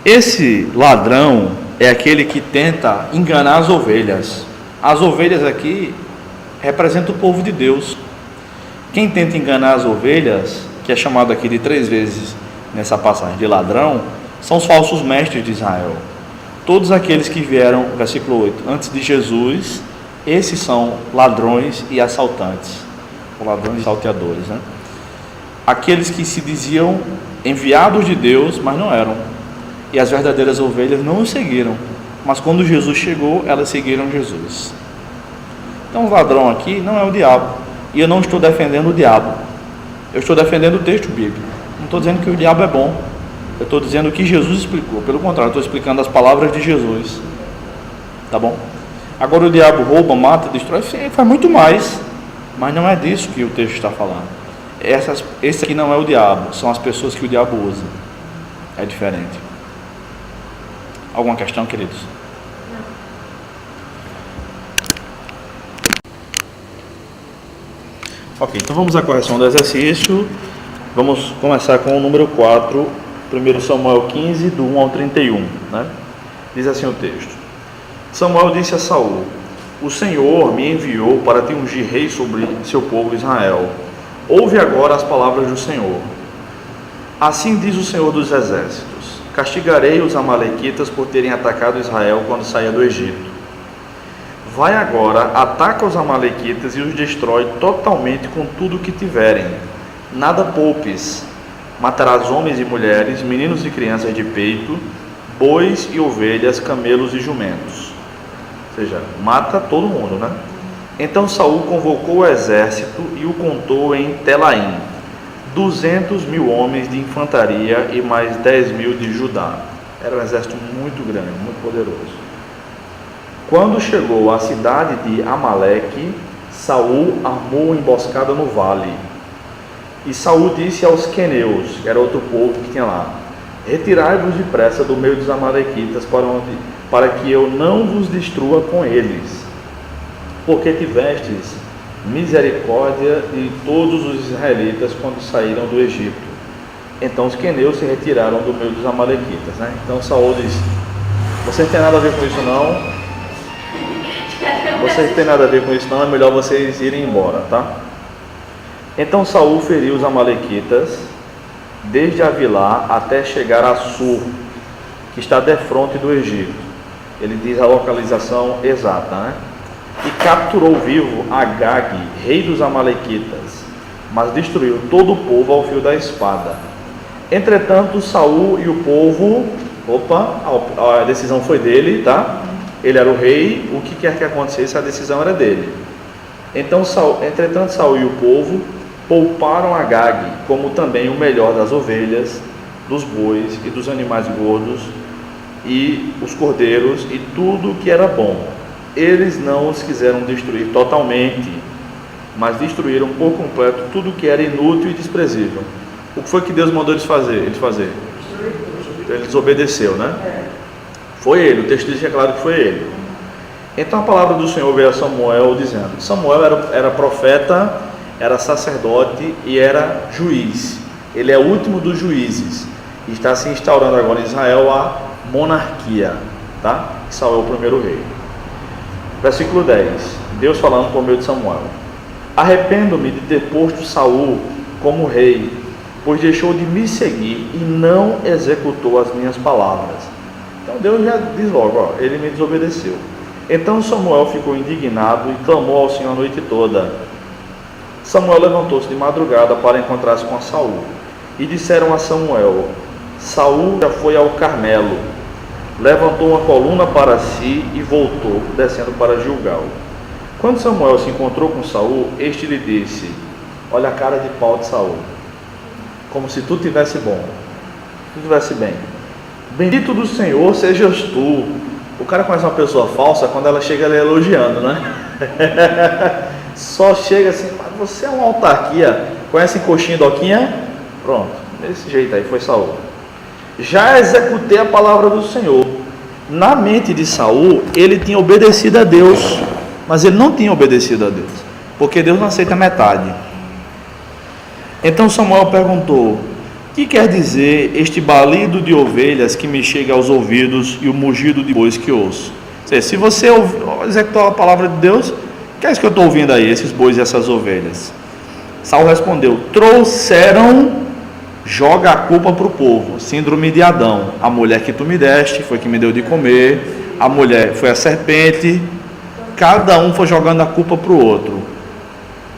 esse ladrão é aquele que tenta enganar as ovelhas. As ovelhas aqui representam o povo de Deus. Quem tenta enganar as ovelhas, que é chamado aqui de 3 vezes nessa passagem de ladrão, são os falsos mestres de Israel. Todos aqueles que vieram, versículo 8, antes de Jesus, esses são ladrões e assaltantes, ou ladrões e salteadores, né? Aqueles que se diziam enviados de Deus, mas não eram. E as verdadeiras ovelhas não o seguiram, mas quando Jesus chegou, elas seguiram Jesus. Então o ladrão aqui não é o diabo, e eu não estou defendendo o diabo, eu estou defendendo o texto bíblico. Não estou dizendo que o diabo é bom, eu estou dizendo o que Jesus explicou. Pelo contrário, eu estou explicando as palavras de Jesus. Tá bom? Agora o diabo rouba, mata, destrói, faz muito mais, mas não é disso que o texto está falando. Esse aqui não é o diabo, são as pessoas que o diabo usa. É diferente. Alguma questão, queridos? Ok, então vamos à correção do exercício. Vamos começar com o número 4, 1 Samuel 15, do 1 ao 31, né? Diz assim o texto: Samuel disse a Saul: o Senhor me enviou para te ungir rei sobre seu povo Israel. Ouve agora as palavras do Senhor. Assim diz o Senhor dos exércitos: castigarei os amalequitas por terem atacado Israel quando saía do Egito. Vai agora, ataca os amalequitas e os destrói totalmente com tudo o que tiverem. Nada poupes. Matarás homens e mulheres, meninos e crianças de peito, bois e ovelhas, camelos e jumentos. Ou seja, mata todo mundo, né? Então Saul convocou o exército e o contou em Telaim, 200.000 homens de infantaria e mais 10.000 de Judá. Era um exército muito grande, muito poderoso. Quando chegou à cidade de Amaleque, Saul armou emboscada no vale. E Saul disse aos queneus, que era outro povo que tinha lá: Retirai-vos depressa do meio dos amalequitas, para que eu não vos destrua com eles, porque tivestes misericórdia de todos os israelitas quando saíram do Egito. Então os queneus se retiraram do meio dos amalequitas, né? Então Saul diz: vocês não têm nada a ver com isso não, é melhor vocês irem embora, tá? Então Saul feriu os amalequitas desde Avilá até chegar a Sur, que está defronte do Egito. Ele diz a localização exata, né? E capturou vivo Agag, rei dos amalequitas, mas destruiu todo o povo ao fio da espada. Entretanto, Saul e o povo, a decisão foi dele, tá? Ele era o rei, o que quer que acontecesse, a decisão era dele. Então, entretanto, Saul e o povo pouparam Agag, como também o melhor das ovelhas, dos bois e dos animais gordos, e os cordeiros, e tudo que era bom. Eles não os quiseram destruir totalmente, mas destruíram por completo tudo que era inútil e desprezível. O que foi que Deus mandou eles fazer? Ele desobedeceu, né? Foi ele, o texto diz claro que foi ele. Então a palavra do Senhor veio a Samuel dizendo: Samuel era profeta, era sacerdote e era juiz. Ele é o último dos juízes. E está se instaurando agora em Israel a monarquia, tá? Saul é o primeiro rei. Versículo 10, Deus falando por meio de Samuel: arrependo-me de ter posto Saul como rei, pois deixou de me seguir e não executou as minhas palavras. Então Deus já diz logo, ele me desobedeceu. Então Samuel ficou indignado e clamou ao Senhor a noite toda. Samuel levantou-se de madrugada para encontrar-se com Saul, e disseram a Samuel: Saul já foi ao Carmelo, levantou uma coluna para si e voltou, descendo para Gilgal. Quando Samuel se encontrou com Saul, este lhe disse: olha a cara de pau de Saul, como se tu tivesse bom, tu tivesse bem. Bendito do Senhor sejas tu. O cara conhece uma pessoa falsa quando ela chega ali elogiando, né? Só chega assim: mas você é uma autarquia. Conhece coxinha e doquinha? Pronto, desse jeito aí foi Saul. Já executei a palavra do Senhor. Na mente de Saul, ele tinha obedecido a Deus, mas ele não tinha obedecido a Deus, porque Deus não aceita metade. Então Samuel perguntou: que quer dizer este balido de ovelhas que me chega aos ouvidos e o mugido de bois que ouço? Ou seja, se você executou a palavra de Deus, que é isso que eu estou ouvindo aí, esses bois e essas ovelhas? Saul respondeu: trouxeram, joga a culpa para o povo, síndrome de Adão. A mulher que tu me deste foi que me deu de comer, a mulher foi a serpente, cada um foi jogando a culpa para o outro.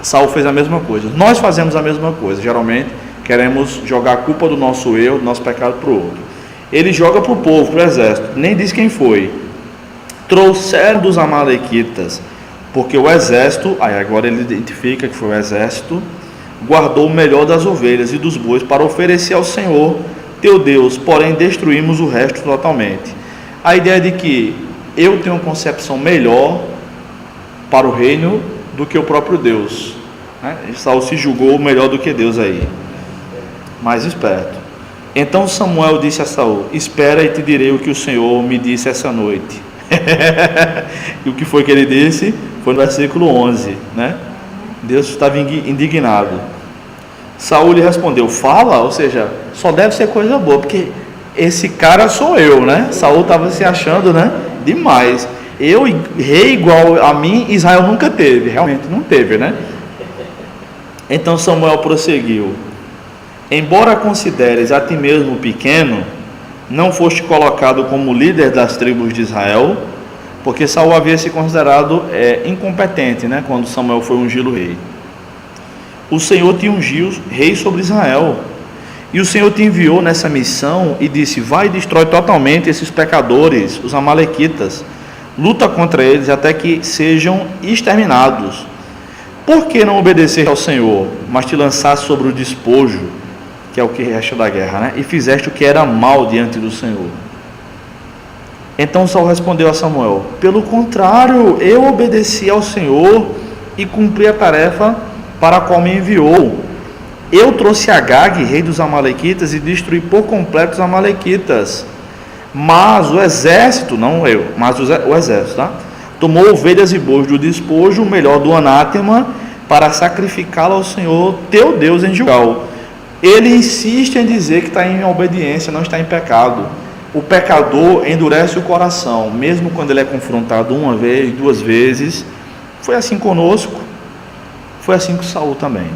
Saul fez a mesma coisa. Nós fazemos a mesma coisa, geralmente queremos jogar a culpa do nosso erro, do nosso pecado para o outro. Ele joga para o povo, para o exército, nem diz quem foi. Trouxeram dos amalequitas, porque o exército, aí agora ele identifica que foi o exército, guardou o melhor das ovelhas e dos bois para oferecer ao Senhor teu Deus, porém destruímos o resto totalmente. A ideia de que eu tenho uma concepção melhor para o reino do que o próprio Deus, né? Saul se julgou melhor do que Deus aí, mais esperto. Então Samuel disse a Saul: espera e te direi o que o Senhor me disse essa noite. E o que foi que ele disse? Foi no versículo 11, né? Deus estava indignado. Saul lhe respondeu: fala, ou seja, só deve ser coisa boa, porque esse cara sou eu, né? Saul estava se achando, né? Demais. Eu, rei igual a mim, Israel nunca teve, realmente não teve, né? Então Samuel prosseguiu: embora consideres a ti mesmo pequeno, não foste colocado como líder das tribos de Israel, porque Saul havia se considerado incompetente, né, quando Samuel foi ungí-lo rei. O Senhor te ungiu rei sobre Israel, e o Senhor te enviou nessa missão e disse: vai e destrói totalmente esses pecadores, os amalequitas, luta contra eles até que sejam exterminados. Por que não obedeceste ao Senhor, mas te lançaste sobre o despojo, que é o que resta da guerra, né? E fizeste o que era mal diante do Senhor? Então Saul respondeu a Samuel: pelo contrário, eu obedeci ao Senhor e cumpri a tarefa para a qual me enviou. Eu trouxe Agag, rei dos amalequitas, e destruí por completo os amalequitas. Mas o exército, não eu, mas o exército, tá? Tomou ovelhas e bois do despojo, o melhor do anátema, para sacrificá-lo ao Senhor teu Deus em Gilgal. Ele insiste em dizer que está em obediência, não está em pecado. O pecador endurece o coração, mesmo quando ele é confrontado uma vez, duas vezes. Foi assim conosco, foi assim com Saul também.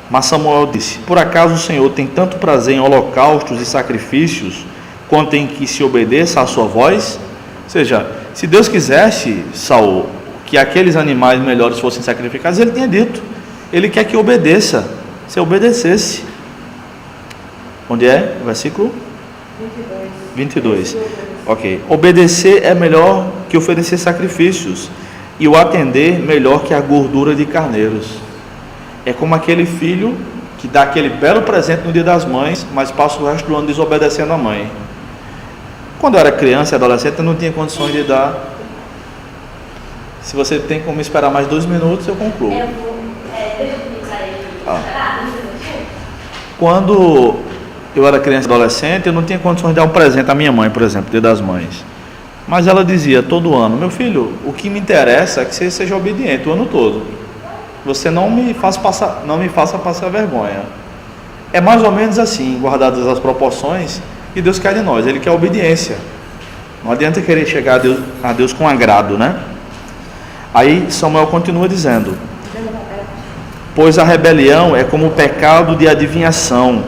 Mas Samuel disse: por acaso o Senhor tem tanto prazer em holocaustos e sacrifícios, quanto em que se obedeça à sua voz? Ou seja, se Deus quisesse, Saul, que aqueles animais melhores fossem sacrificados, ele tinha dito. Ele quer que obedeça, se obedecesse. Onde é? Versículo 22. Ok. Obedecer é melhor que oferecer sacrifícios, e o atender melhor que a gordura de carneiros. É como aquele filho que dá aquele belo presente no dia das mães, mas passa o resto do ano desobedecendo a mãe. Quando eu era criança e adolescente, eu não tinha condições de dar. Se você tem como esperar mais 2 minutos, eu concluo. Quando eu era criança e adolescente, eu não tinha condições de dar um presente à minha mãe, por exemplo, dia das mães. Mas ela dizia todo ano: meu filho, o que me interessa é que você seja obediente o ano todo. Você não me faça passar vergonha. É mais ou menos assim, guardadas as proporções, que Deus quer de nós. Ele quer obediência. Não adianta querer chegar a Deus com agrado, né? Aí Samuel continua dizendo: pois a rebelião é como o pecado de adivinhação,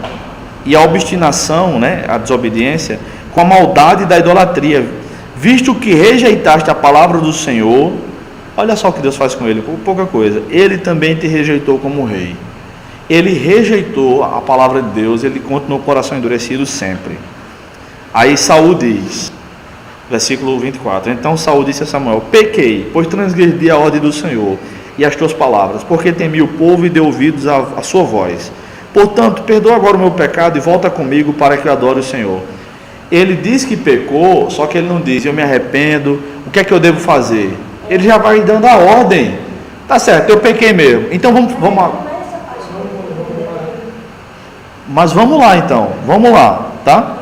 e a obstinação, né, a desobediência, com a maldade da idolatria. Visto que rejeitaste a palavra do Senhor, olha só o que Deus faz com ele, pouca coisa. Ele também te rejeitou como rei. Ele rejeitou a palavra de Deus, ele continuou com o coração endurecido sempre. Aí Saul diz, versículo 24: então Saul disse a Samuel: pequei, pois transgredi a ordem do Senhor e as tuas palavras, porque temi o povo e dei ouvidos à sua voz. Portanto, perdoa agora o meu pecado e volta comigo para que eu adore o Senhor. Ele diz que pecou, só que ele não diz: eu me arrependo, o que é que eu devo fazer? Ele já vai dando a ordem. Tá certo, eu pequei mesmo. Então vamos lá. Mas vamos lá então, vamos lá, tá?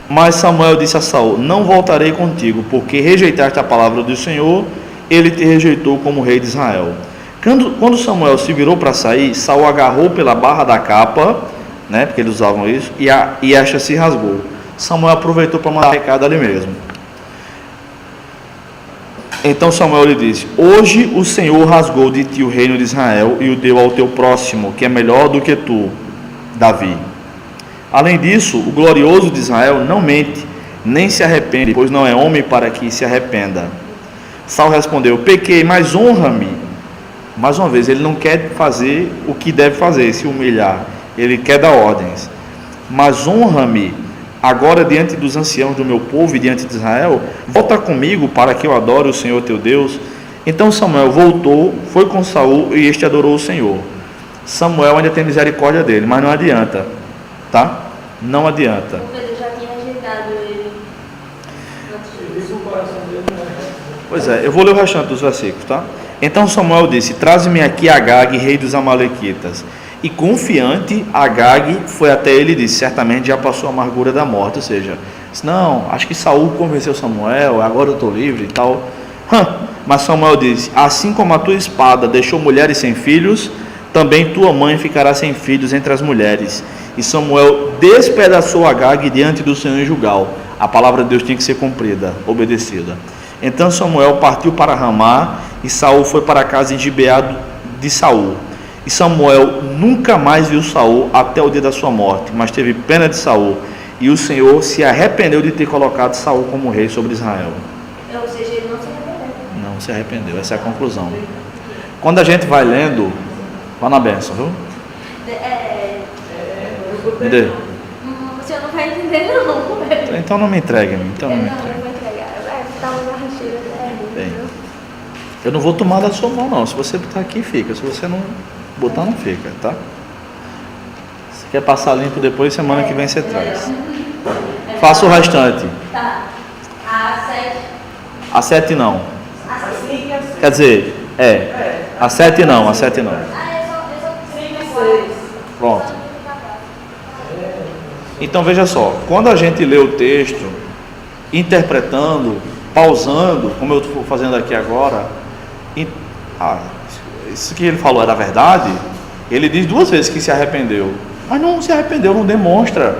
Mas Samuel disse a Saul: não voltarei contigo, porque rejeitaste a palavra do Senhor, ele te rejeitou como rei de Israel. Quando Samuel se virou para sair, Saul agarrou pela barra da capa, né, porque eles usavam isso, e esta se rasgou. Samuel aproveitou para mandar recado ali mesmo. Então Samuel lhe disse: hoje o Senhor rasgou de ti o reino de Israel e o deu ao teu próximo, que é melhor do que tu, Davi. Além disso, o glorioso de Israel não mente, nem se arrepende, pois não é homem para que se arrependa. Saul respondeu: pequei, mas honra-me. Mais uma vez, ele não quer fazer o que deve fazer, se humilhar. Ele quer dar ordens. Mas honra-me agora diante dos anciãos do meu povo e diante de Israel. Volta comigo para que eu adore o Senhor teu Deus. Então Samuel voltou, foi com Saul, e este adorou o Senhor. Samuel ainda tem misericórdia dele, mas não adianta, tá? Não adianta. Porque ele já tinha rejeitado ele. Pois é, eu vou ler o restante dos versículos, tá? Então Samuel disse: traze-me aqui Agag, rei dos amalequitas. E confiante, Agag foi até ele e disse: certamente já passou a amargura da morte. Ou seja, disse: não, acho que Saul convenceu Samuel, agora eu estou livre e tal. Mas Samuel disse: assim como a tua espada deixou mulheres sem filhos, também tua mãe ficará sem filhos entre as mulheres. E Samuel despedaçou Agag diante do Senhor em Gilgal. A palavra de Deus tinha que ser cumprida, obedecida. Então Samuel partiu para Ramá, e Saul foi para a casa em Gibeá de Saul. E Samuel nunca mais viu Saul até o dia da sua morte, mas teve pena de Saul, e o Senhor se arrependeu de ter colocado Saul como rei sobre Israel. Ou seja, ele não se arrependeu. Não se arrependeu, essa é a conclusão. Quando a gente vai lendo, vá na bênção, viu? Me dê. Você não vai entender não. Então não me entregue, então não me Eu entregue. não vou entregar. Vai dar uma rasteira Bem, eu não vou tomar da sua mão não. Se você botar aqui, fica. Se você não botar, não fica, tá? Se quer passar limpo depois, semana que vem você traz. Faça o restante. Tá. A 7. A 7 não. A 5. Quer dizer, A 7 não, a 7 não. Eu só 36. Pronto. Então veja só, quando a gente lê o texto, interpretando, pausando, como eu estou fazendo aqui agora, isso que ele falou era verdade, ele diz 2 vezes que se arrependeu, mas não se arrependeu, não demonstra.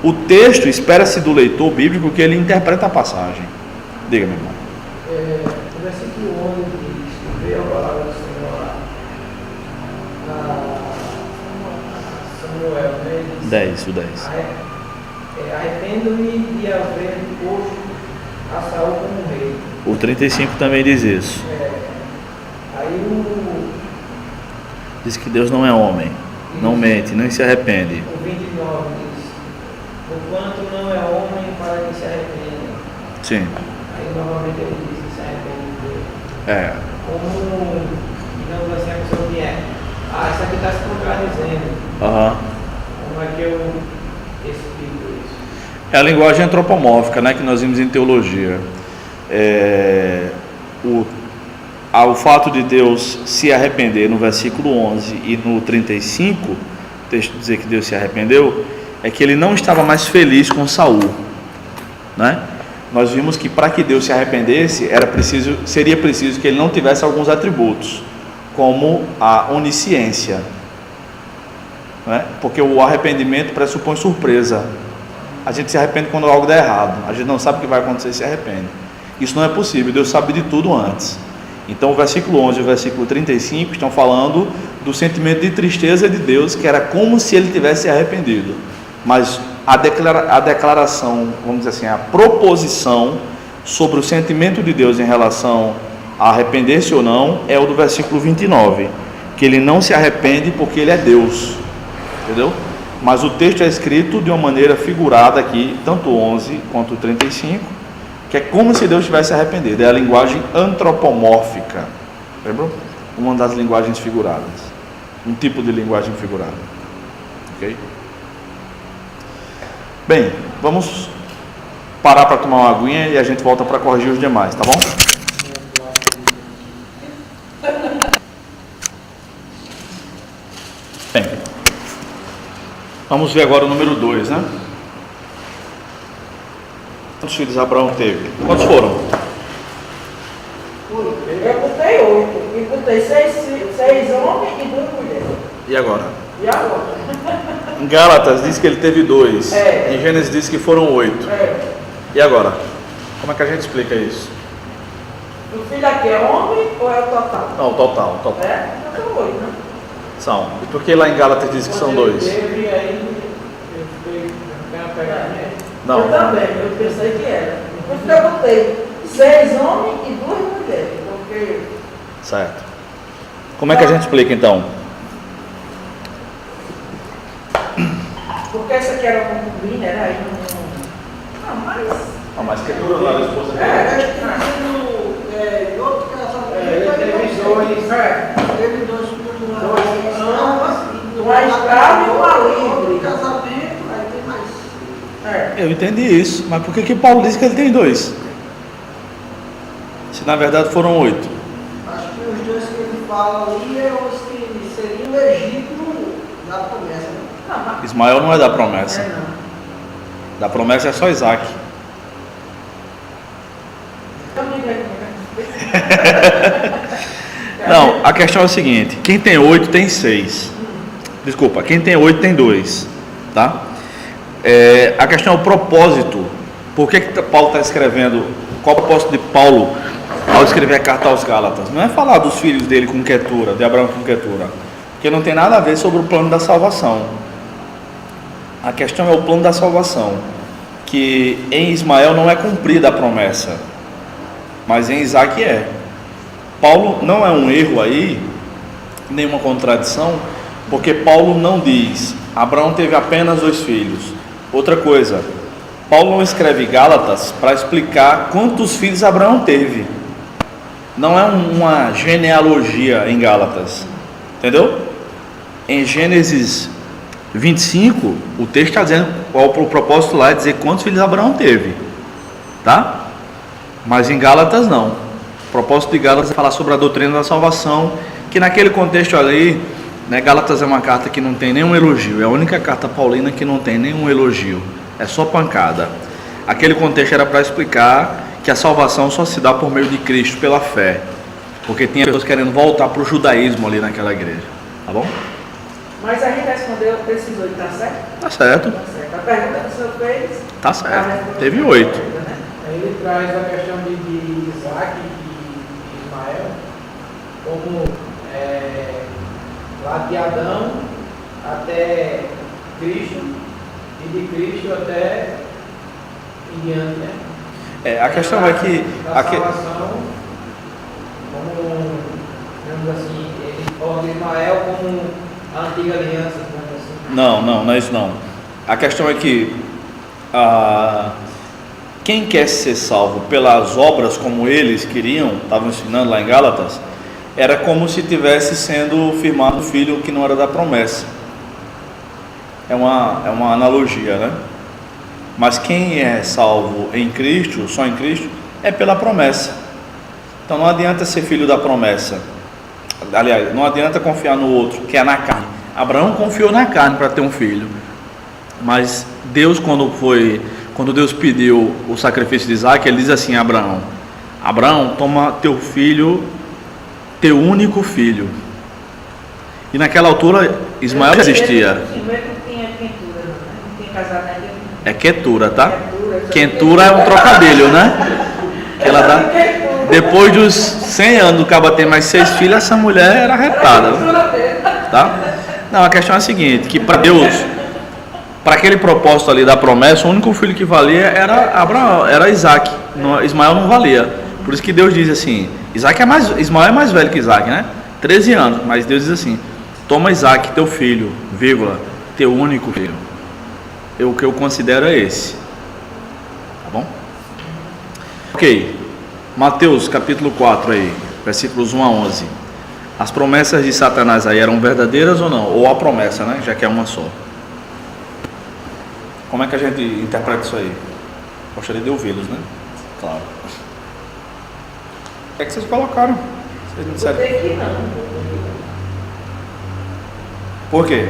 O texto espera-se do leitor bíblico que ele interpreta a passagem. Diga, meu irmão. O versículo 11 diz que veio a palavra do Senhor a Samuel, né? Ele disse, 10, o 10. arrependo-me de haver posto a Saul como rei. O 35 também diz isso. Aí Diz que Deus não é homem, não mente, nem se arrepende. o 29 diz, porquanto não é homem para que se arrependa. Sim. Aí novamente ele diz que se arrepende de Deus. Como, digamos assim, a pessoa vier, isso aqui está se contradizendo. Como é que eu explico isso? É a linguagem antropomórfica, né, que nós vimos em teologia. O fato de Deus se arrepender no versículo 11 e no 35, o texto dizer que Deus se arrependeu, é que ele não estava mais feliz com Saul, né? Nós vimos que para que Deus se arrependesse seria preciso que ele não tivesse alguns atributos, como a onisciência, né? Porque o arrependimento pressupõe surpresa. A gente se arrepende quando algo dá errado, a gente não sabe o que vai acontecer e se arrepende. Isso não é possível, Deus sabe de tudo antes. Então o versículo 11 e o versículo 35 estão falando do sentimento de tristeza de Deus, que era como se ele tivesse arrependido. Mas a declaração, vamos dizer assim, a proposição sobre o sentimento de Deus em relação a arrepender-se ou não, é o do versículo 29, que ele não se arrepende porque ele é Deus, entendeu? Mas o texto é escrito de uma maneira figurada aqui, tanto o 11 quanto o 35, que é como se Deus tivesse arrependido. É a linguagem antropomórfica, lembra? Uma das linguagens figuradas, um tipo de linguagem figurada, ok? Bem, vamos parar para tomar uma aguinha e a gente volta para corrigir os demais, tá bom? Bem, vamos ver agora o número 2, né? Quantos filhos Abraão teve? Quantos foram? Eu contei 8, e contei 6 homens e 2 mulheres. E agora? E agora? Em Gálatas diz que ele teve 2. É. Em Gênesis diz que foram 8. E agora? Como é que a gente explica isso? O filho aqui é homem ou é o total? Não, total. Então são 8, né? São. E por que lá em Gálatas diz que são 2? Teve aí, eu fui uma pegadinha. Não. Eu também, eu pensei que era. Por isso que eu botei 6 homens e 2 mulheres. Porque. Certo. Como é que a gente explica então? Porque essa aqui era uma concubina, era aí Mas que dura lá a esposa dele? outro casamento. Ele teve 2. Teve 2 uma escrava e uma livre. Casamento, aí tem mais. Eu entendi isso, mas por que Paulo diz que ele tem 2? Se na verdade foram 8. Acho que os 2 que ele fala ali é os que seriam legítimos da promessa. Não, Ismael não é da promessa. não. Da promessa é só Isaac. Não, a questão é o seguinte: quem tem 8 tem 6. Desculpa, quem tem 8 tem 2. Tá? A questão é o propósito. Por que Paulo está escrevendo? Qual o propósito de Paulo ao escrever a carta aos Gálatas? Não é falar dos filhos dele com Quetura, de Abraão com Quetura, porque não tem nada a ver sobre o plano da salvação. A questão é o plano da salvação, que em Ismael não é cumprida a promessa, mas em Isaac é. Paulo não é um erro aí, nenhuma contradição, porque Paulo não diz Abraão teve apenas 2 filhos. Outra coisa, Paulo não escreve Gálatas para explicar quantos filhos Abraão teve. Não é uma genealogia em Gálatas, entendeu? Em Gênesis 25, o texto está dizendo qual o propósito lá é dizer quantos filhos Abraão teve, tá? Mas em Gálatas não. propósito de Gálatas é falar sobre a doutrina da salvação, que naquele contexto ali, né, Gálatas é uma carta que não tem nenhum elogio, é a única carta paulina que não tem nenhum elogio, é só pancada. Aquele contexto era para explicar que a salvação só se dá por meio de Cristo, pela fé, porque tinha pessoas querendo voltar para o judaísmo ali naquela igreja, tá bom? Mas a gente respondeu esses 8, tá certo? Tá certo. Tá certo. A pergunta que o senhor fez... Tá certo. Teve 8. Né? Aí ele traz a questão de Isaac e Ismael, como lá de Adão até Cristo, e de Cristo até em diante, né? A questão é que... A salvação, como, digamos assim, ele fala de Ismael como a antiga aliança, digamos assim. Não é isso não. A questão é que quem quer ser salvo pelas obras como eles queriam, estavam ensinando lá em Gálatas, era como se tivesse sendo firmado um filho que não era da promessa. É uma analogia, né? Mas quem é salvo em Cristo, só em Cristo, é pela promessa. Então não adianta ser filho da promessa. Aliás, não adianta confiar no outro, que é na carne. Abraão confiou na carne para ter um filho. Mas Deus, quando Deus pediu o sacrifício de Isaac, ele diz assim a Abraão: Abraão, toma teu filho, teu único filho. E naquela altura Ismael existia. É quentura, tá? Quentura é um trocadilho, né? Que ela dá. Depois dos 100 anos do cabo ter mais 6 filhos, essa mulher era retada, tá? Não, a questão é a seguinte, que para Deus, para aquele propósito ali da promessa, o único filho que valia era Abraão, era Isaac. Ismael não valia. Por isso que Deus diz assim, Ismael é mais velho que Isaac, né? 13 anos, mas Deus diz assim: toma Isaac, teu filho, vírgula, teu único filho. O que eu considero é esse. Tá bom? Ok. Mateus capítulo 4 aí, versículos 1 a 11. As promessas de Satanás aí eram verdadeiras ou não? Ou a promessa, né? Já que é uma só. Como é que a gente interpreta isso aí? Gostaria de ouvi-los, né? Claro. O que é que vocês colocaram? Vocês não disseram? Por quê?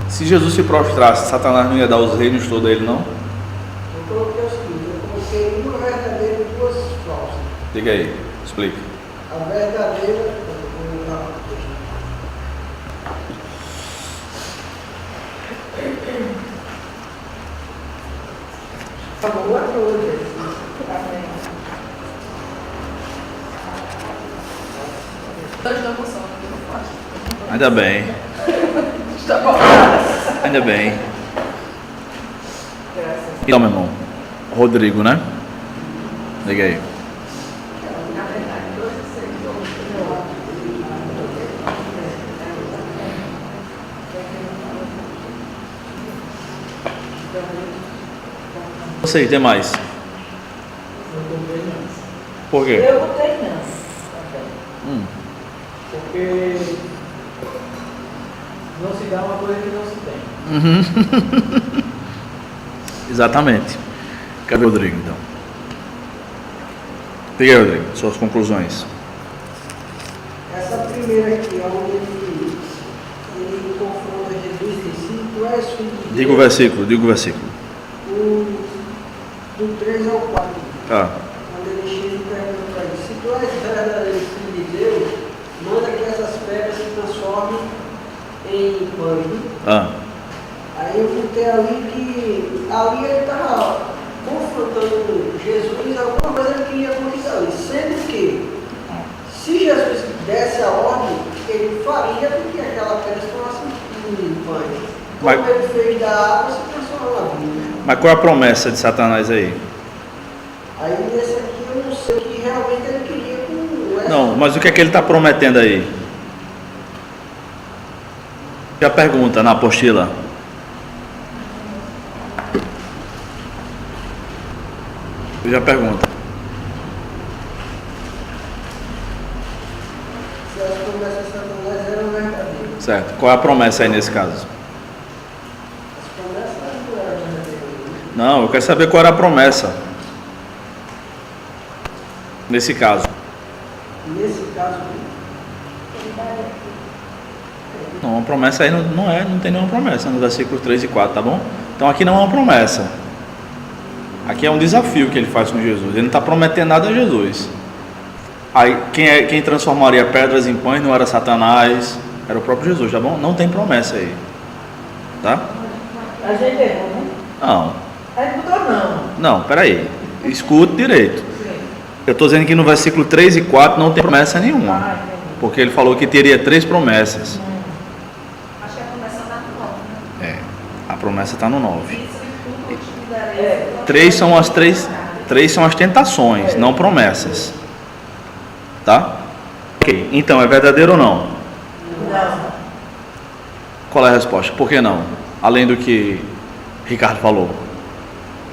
Se Jesus se prostrasse, Satanás não ia dar os reinos todos a ele, não? Eu coloquei o seguinte, eu coloquei uma verdadeira e duas falsas. Diga aí, explica. A verdadeira, Boa noite. Ainda bem. Ainda bem. Então, meu irmão, Rodrigo, né? Liga aí. Vocês, demais. Por quê? Eu botei não. Porque não se dá uma coisa que não se tem. Exatamente. Cadê o Rodrigo, então? Diga aí, Rodrigo, suas conclusões. essa primeira aqui, onde ele confronta Jesus e diz: tu és filho de Deus. Diga o versículo. Do 3 ao 4. Ah. Quando ele chega e pergunta para ele: se tu és verdadeiro filho de Deus, manda que essas pedras se transformem em pães. Ah. Aí eu botei ali que ali ele estava confrontando Jesus, alguma coisa ele queria comunicar ali, sendo que se Jesus desse a ordem, ele faria com que aquela pedra se tornasse em pães. Como ele fez da água, se transformou na vida. Mas qual é a promessa de Satanás aí? Aí nesse aqui eu não sei o que realmente ele queria com essa. Não, mas o que é que ele está prometendo aí? Já pergunta na apostila. Já pergunta. Se as promessas de Satanás eram verdadeiras. Certo. Qual é a promessa aí nesse caso? As promessas não eram verdadeiras. Não, eu quero saber qual era a promessa. Nesse caso. Nesse caso, não, uma promessa aí não tem nenhuma promessa no versículo 3 e 4, tá bom? Então aqui não é uma promessa. Aqui é um desafio que ele faz com Jesus. Ele não está prometendo nada a Jesus. Aí quem transformaria pedras em pães não era Satanás, era o próprio Jesus, tá bom? Não tem promessa aí, tá? A gente errou, né? Não. A gente botou não. Não, peraí. Escute direito. Eu estou dizendo que no versículo 3 e 4 não tem promessa nenhuma. Porque ele falou que teria 3 promessas. Acho que a promessa está no 9, né? A promessa está no 9. Isso e tudo te darei. 3 são as tentações, não promessas. Tá? Ok. Então, é verdadeiro ou não? Não. Qual é a resposta? Por que não? Além do que Ricardo falou.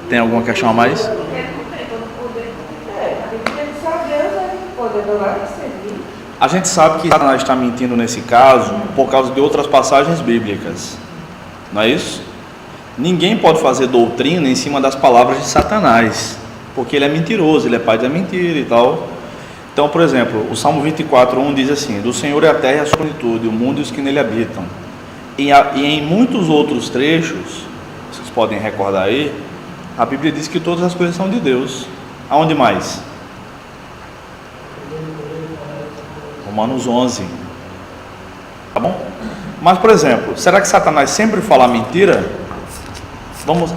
Tem alguma questão a mais? A gente tem que saber, a gente pode adorar e servir. A gente sabe que Satanás está mentindo nesse caso por causa de outras passagens bíblicas. Não é isso? Ninguém pode fazer doutrina em cima das palavras de Satanás, porque ele é mentiroso, ele é pai da mentira e tal. Então, por exemplo, o Salmo 24:1 diz assim: do Senhor é a terra e a sua plenitude, o mundo e os que nele habitam. E em muitos outros trechos, vocês podem recordar aí, a Bíblia diz que todas as coisas são de Deus. Aonde mais? Romanos 11. Tá bom? Mas, por exemplo, será que Satanás sempre fala mentira?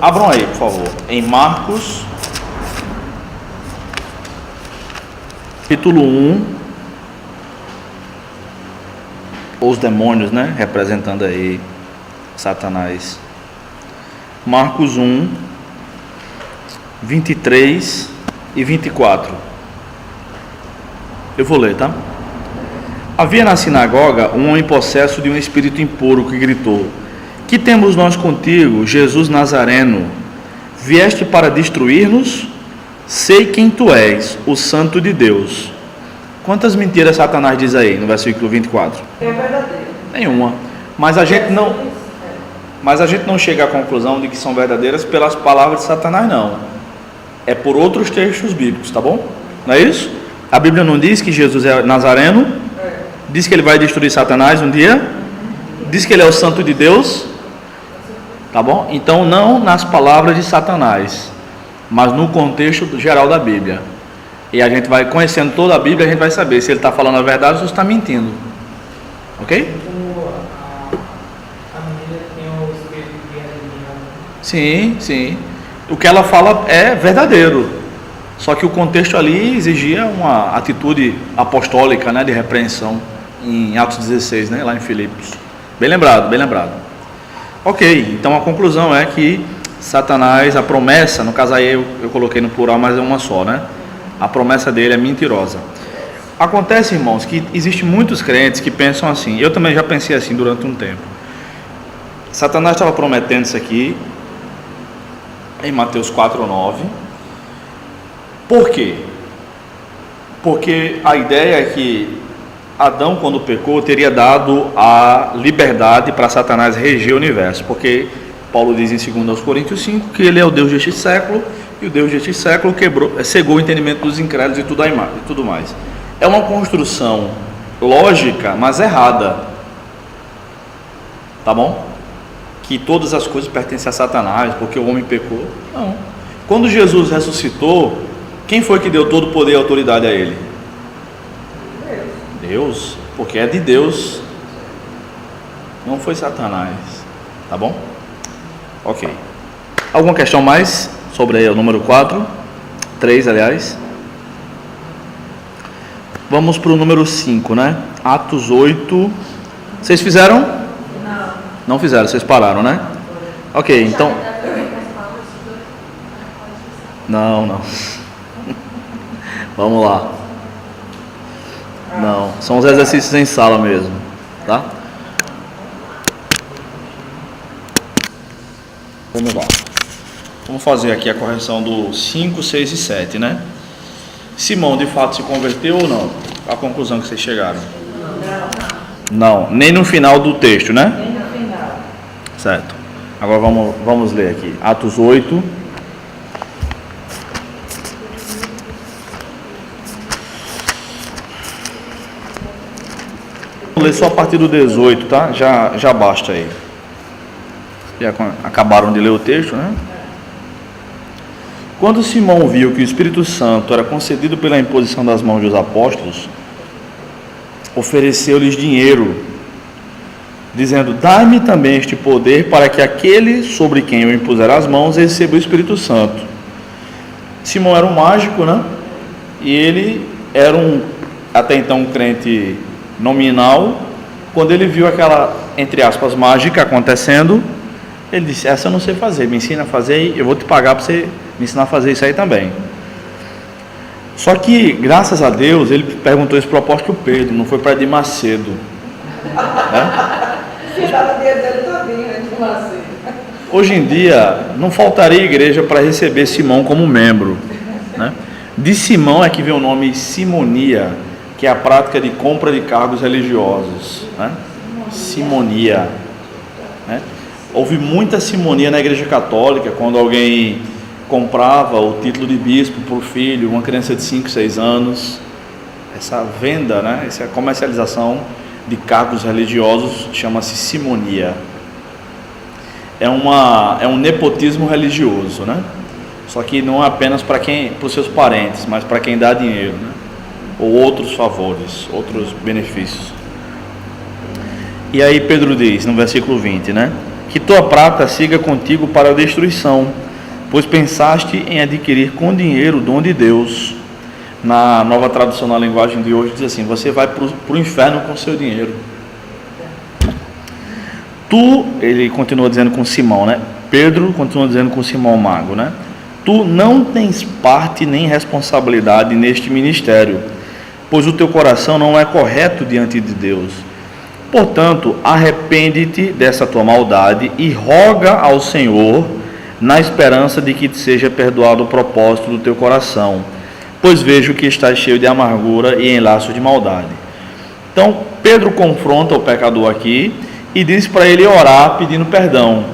Abram aí, por favor, em Marcos capítulo 1, os demônios, né, representando aí Satanás. Marcos 1, 23 e 24. Eu vou ler, tá? Havia na sinagoga um homem possesso de um espírito impuro que gritou: que temos nós contigo, Jesus Nazareno? Vieste para destruir-nos? Sei quem tu és, o Santo de Deus. Quantas mentiras Satanás diz aí no versículo 24? É verdadeiro. Nenhuma. Mas a gente não chega à conclusão de que são verdadeiras pelas palavras de Satanás, não. É por outros textos bíblicos, tá bom? Não é isso? A Bíblia não diz que Jesus é Nazareno? Diz que ele vai destruir Satanás um dia? Diz que ele é o Santo de Deus? Tá bom? Então não nas palavras de Satanás, mas no contexto geral da Bíblia. E a gente vai conhecendo toda a Bíblia, a gente vai saber se ele está falando a verdade ou se está mentindo. Ok? Como a menina que tem o espírito de religião. Sim, sim. O que ela fala é verdadeiro. Só que o contexto ali exigia uma atitude apostólica, né, de repreensão, em Atos 16, né, lá em Filipos. Bem lembrado, bem lembrado. Ok, então a conclusão é que Satanás, a promessa, no caso aí eu coloquei no plural, mas é uma só, né? A promessa dele é mentirosa. Acontece, irmãos, que existem muitos crentes que pensam assim. Eu também já pensei assim durante um tempo. Satanás estava prometendo isso aqui em Mateus 4:9. Por quê? Porque a ideia é que Adão, quando pecou, teria dado a liberdade para Satanás reger o universo, porque Paulo diz em 2 Coríntios 5 que ele é o Deus deste século, e o Deus deste século cegou o entendimento dos incrédulos e tudo mais. É uma construção lógica, mas errada. Tá bom? Que todas as coisas pertencem a Satanás, porque o homem pecou. Não. Quando Jesus ressuscitou, quem foi que deu todo o poder e autoridade a ele? Deus, porque é de Deus, não foi Satanás, tá bom? Ok. Alguma questão mais sobre o número 4? 3, aliás. Vamos para o número 5, né? Atos 8. Vocês fizeram? Não. Não fizeram, vocês pararam, né? Ok, então. Não. Vamos lá. Não, são os exercícios em sala mesmo, tá? Vamos lá. Vamos fazer aqui a correção do 5, 6 e 7, né? Simão de fato se converteu ou não? A conclusão que vocês chegaram? Não, nem no final do texto, né? Nem no final. Certo. Agora vamos ler aqui. Atos 8. Vou ler só a partir do 18, tá? Já basta aí. Já acabaram de ler o texto, né? Quando Simão viu que o Espírito Santo era concedido pela imposição das mãos dos apóstolos, ofereceu-lhes dinheiro, dizendo: dai-me também este poder, para que aquele sobre quem eu impuser as mãos receba o Espírito Santo. Simão era um mágico, né? E ele era até então um crente nominal. Quando ele viu aquela, entre aspas, mágica acontecendo, ele disse: essa eu não sei fazer, me ensina a fazer e eu vou te pagar para você me ensinar a fazer isso aí também. Só que, graças a Deus, ele perguntou isso para o apóstolo Pedro, não foi para Edir Macedo, né? Tiraram o dinheiro dele todinho, né, de Macedo. Hoje em dia, não faltaria igreja para receber Simão como membro, né? De Simão é que vem o nome simonia, que é a prática de compra de cargos religiosos, né? Simonia, né? Houve muita simonia na igreja católica, quando alguém comprava o título de bispo para o filho, uma criança de 5, 6 anos. Essa venda, né? Essa comercialização de cargos religiosos chama-se simonia. É um nepotismo religioso, né? Só que não é apenas para os seus parentes, mas para quem dá dinheiro, né? Ou outros favores, outros benefícios. E aí Pedro diz, no versículo 20, né? Que tua prata siga contigo para a destruição, pois pensaste em adquirir com dinheiro o dom de Deus. Na nova tradução na linguagem de hoje diz assim: você vai para o inferno com seu dinheiro. Ele continua dizendo com Simão, né? Pedro continua dizendo com Simão Mago, né? Tu não tens parte nem responsabilidade neste ministério, pois o teu coração não é correto diante de Deus. Portanto, arrepende-te dessa tua maldade e roga ao Senhor, na esperança de que te seja perdoado o propósito do teu coração, pois vejo que estás cheio de amargura e em laço de maldade. Então, Pedro confronta o pecador aqui e diz para ele orar pedindo perdão.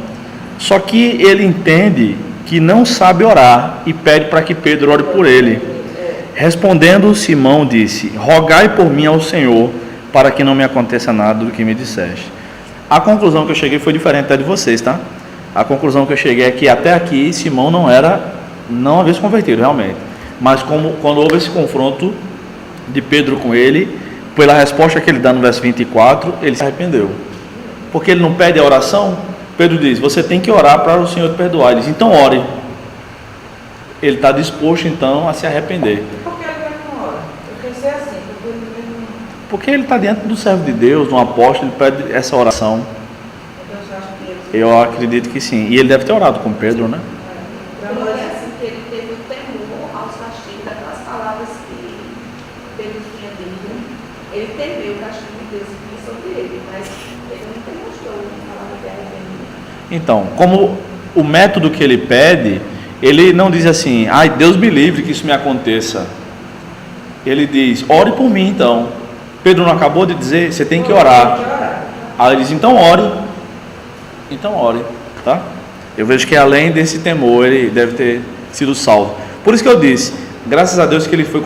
Só que ele entende que não sabe orar e pede para que Pedro ore por ele. Respondendo, Simão disse: rogai por mim ao Senhor, para que não me aconteça nada do que me disseste. A conclusão que eu cheguei foi diferente da de vocês, tá? A conclusão que eu cheguei é que até aqui Simão não havia se convertido realmente, mas quando houve esse confronto de Pedro com ele, pela resposta que ele dá no verso 24, ele se arrependeu. Porque ele não pede a oração. Pedro diz: você tem que orar para o Senhor te perdoar. Ele diz: então ore. Ele está disposto então a se arrepender. Por que ele não ora? Eu pensei assim, porque ele está diante do servo de Deus, do apóstolo, ele pede essa oração. Eu acredito que sim. E ele deve ter orado com Pedro, né? Então, é assim que ele teve o temor aos castigos daquelas palavras que Pedro tinha dito. Ele temeu o castigo de Deus que vinha sobre ele, mas ele não demonstrou a palavra de arrependimento. Então, como o método que ele pede, ele não diz assim: ai, Deus me livre que isso me aconteça. Ele diz: ore por mim então. Pedro não acabou de dizer: você tem que orar. Aí ele diz: então ore. Então ore, tá? Eu vejo que além desse temor, ele deve ter sido salvo. Por isso que eu disse, graças a Deus que ele foi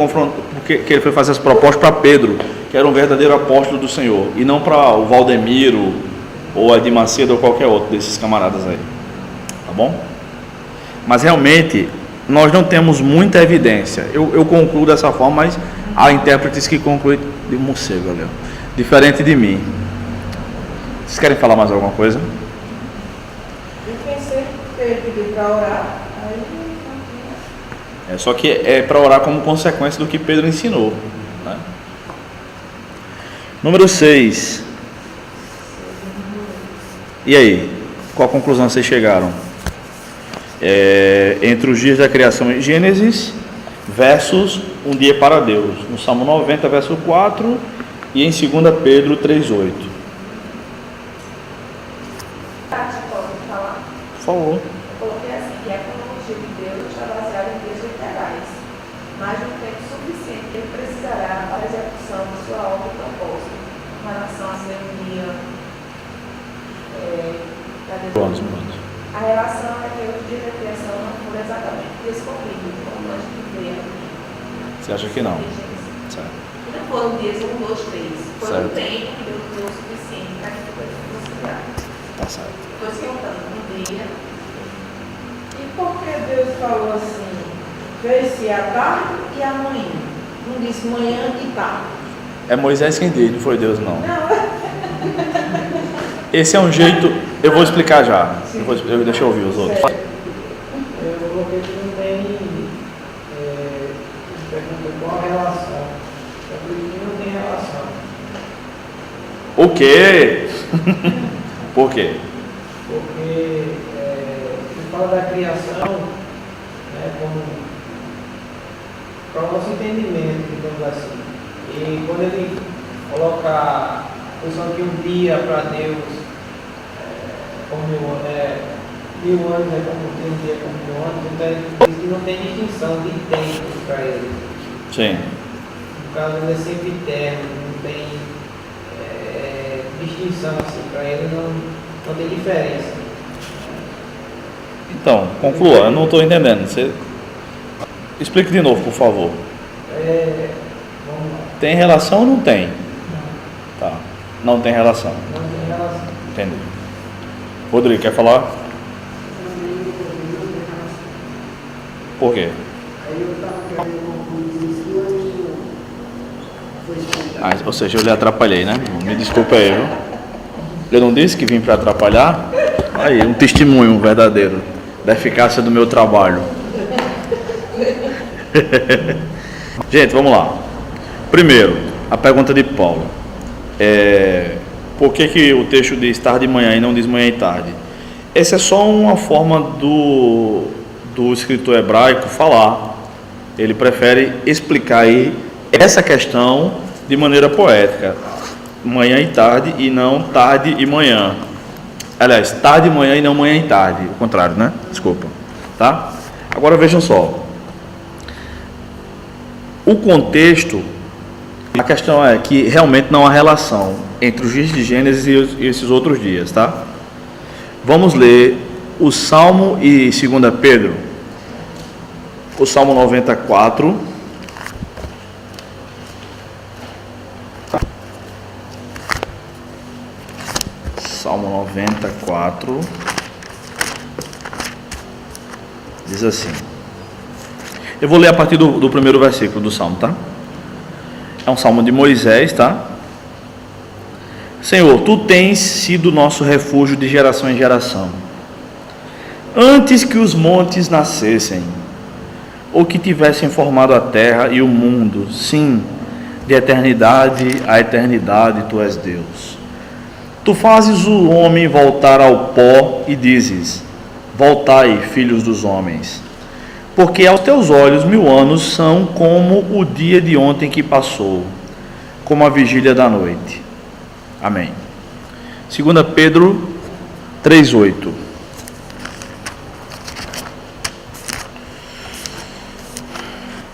que ele foi fazer as propostas para Pedro, que era um verdadeiro apóstolo do Senhor, e não para o Valdemiro, ou Edir Macedo, ou qualquer outro desses camaradas aí, tá bom? Mas realmente, nós não temos muita evidência. Eu concluo dessa forma, mas há intérpretes que concluem de morcego, olha, diferente de mim. Vocês querem falar mais alguma coisa? Eu pensei que ele pediu para orar, aí Só que é para orar como consequência do que Pedro ensinou, né? Número 6. E aí? Qual a conclusão vocês chegaram? Entre os dias da criação em Gênesis versus um dia para Deus, no Salmo 90, verso 4, e em 2 Pedro 3:8. Por favor. Porque assim, que a cronologia de Deus está baseada em dias literais, mas de um tempo suficiente que ele precisará para a execução da sua obra e propósito, em relação à cerimônia da decisão. A relação é que os dias da criação não foram exatamente descobridos, como nós vivemos. Você acha que não? Certo. Não foram dias 1, 2, 3. Foi Certo. um tempo que Deus deu o suficiente para que fosse conciliar. Tá certo. Foi se contando um dia. E por que Deus falou assim? Fez-se a tarde e amanhã. Não disse manhã e tarde. É Moisés quem disse, não foi Deus não. Não, Esse é um jeito, eu vou explicar já. Deixa eu ouvir os outros. Eu coloquei que não tem. Pergunta qual a relação. Eu acredito que não tem relação. O quê? Por quê? Porque se fala da criação, né, como para o nosso entendimento, digamos assim. E quando ele coloca a questão que um dia para Deus como 1000 anos é como tem um dia como 1000 anos, então ele diz que não tem distinção de tempo para ele. Sim. No caso, ele é sempre eterno, não tem distinção assim, para ele não tem diferença. Então, conclua, eu não estou entendendo. Você... Explique de novo, por favor. Vamos lá. Tem relação ou não tem? Tá. Não tem relação. Não tem relação. Entendi. Rodrigo, quer falar? Por quê? Aí eu estava querendo concluir isso antes foi explicado. Ou seja, eu lhe atrapalhei, né? Me desculpe aí, viu? Eu não disse que vim para atrapalhar? Aí, um testemunho verdadeiro da eficácia do meu trabalho. Gente, vamos lá. Primeiro, a pergunta de Paulo. Por que o texto diz tarde e manhã e não diz manhã e tarde? Essa é só uma forma do escritor hebraico falar. Ele prefere explicar aí essa questão de maneira poética. Manhã e tarde e não tarde e manhã. Aliás, tarde e manhã e não manhã e tarde. O contrário, né? Desculpa. Tá? Agora vejam só. O contexto, a questão é que realmente não há relação entre os dias de Gênesis e esses outros dias, tá? Vamos ler o Salmo e 2 Pedro. O Salmo 94. Salmo 94. Diz assim. Eu vou ler a partir do primeiro versículo do Salmo, tá? É um Salmo de Moisés, tá? Senhor, Tu tens sido nosso refúgio de geração em geração. Antes que os montes nascessem, ou que tivessem formado a terra e o mundo, sim, de eternidade a eternidade Tu és Deus. Tu fazes o homem voltar ao pó e dizes: voltai, filhos dos homens. Porque aos teus olhos 1000 anos são como o dia de ontem que passou, como a vigília da noite. Amém. 2 Pedro 3,8.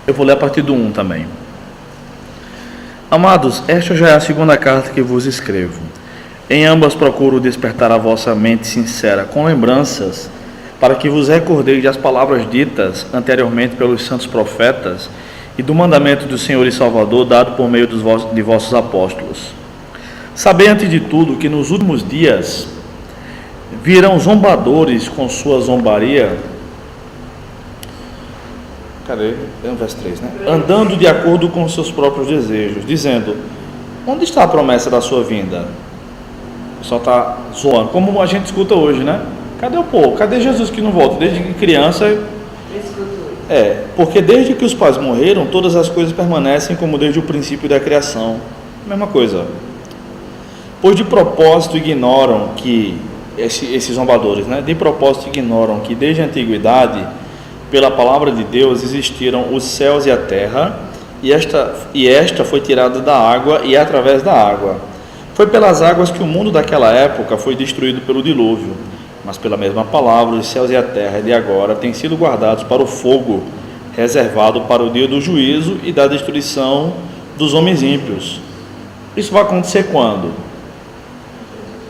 Eu vou ler a partir do 1 também. Amados, esta já é a segunda carta que vos escrevo. Em ambas procuro despertar a vossa mente sincera com lembranças, para que vos recordeis das palavras ditas anteriormente pelos santos profetas e do mandamento do Senhor e Salvador dado por meio de vossos apóstolos. Sabei antes de tudo que nos últimos dias virão zombadores com sua zombaria. Cadê? É no verso 3, né? Andando de acordo com seus próprios desejos, dizendo: onde está a promessa da sua vinda? O pessoal está zoando, como a gente escuta hoje, né? Cadê o povo? Cadê Jesus que não volta? Desde que criança. Porque desde que os pais morreram, todas as coisas permanecem como desde o princípio da criação. Mesma coisa. Pois de propósito ignoram que, esses zombadores, né? De propósito ignoram que desde a antiguidade, pela palavra de Deus, existiram os céus e a terra, e esta foi tirada da água e através da água. Foi pelas águas que o mundo daquela época foi destruído pelo dilúvio. Mas pela mesma palavra, os céus e a terra de agora têm sido guardados para o fogo, reservado para o dia do juízo e da destruição dos homens ímpios. Isso vai acontecer quando?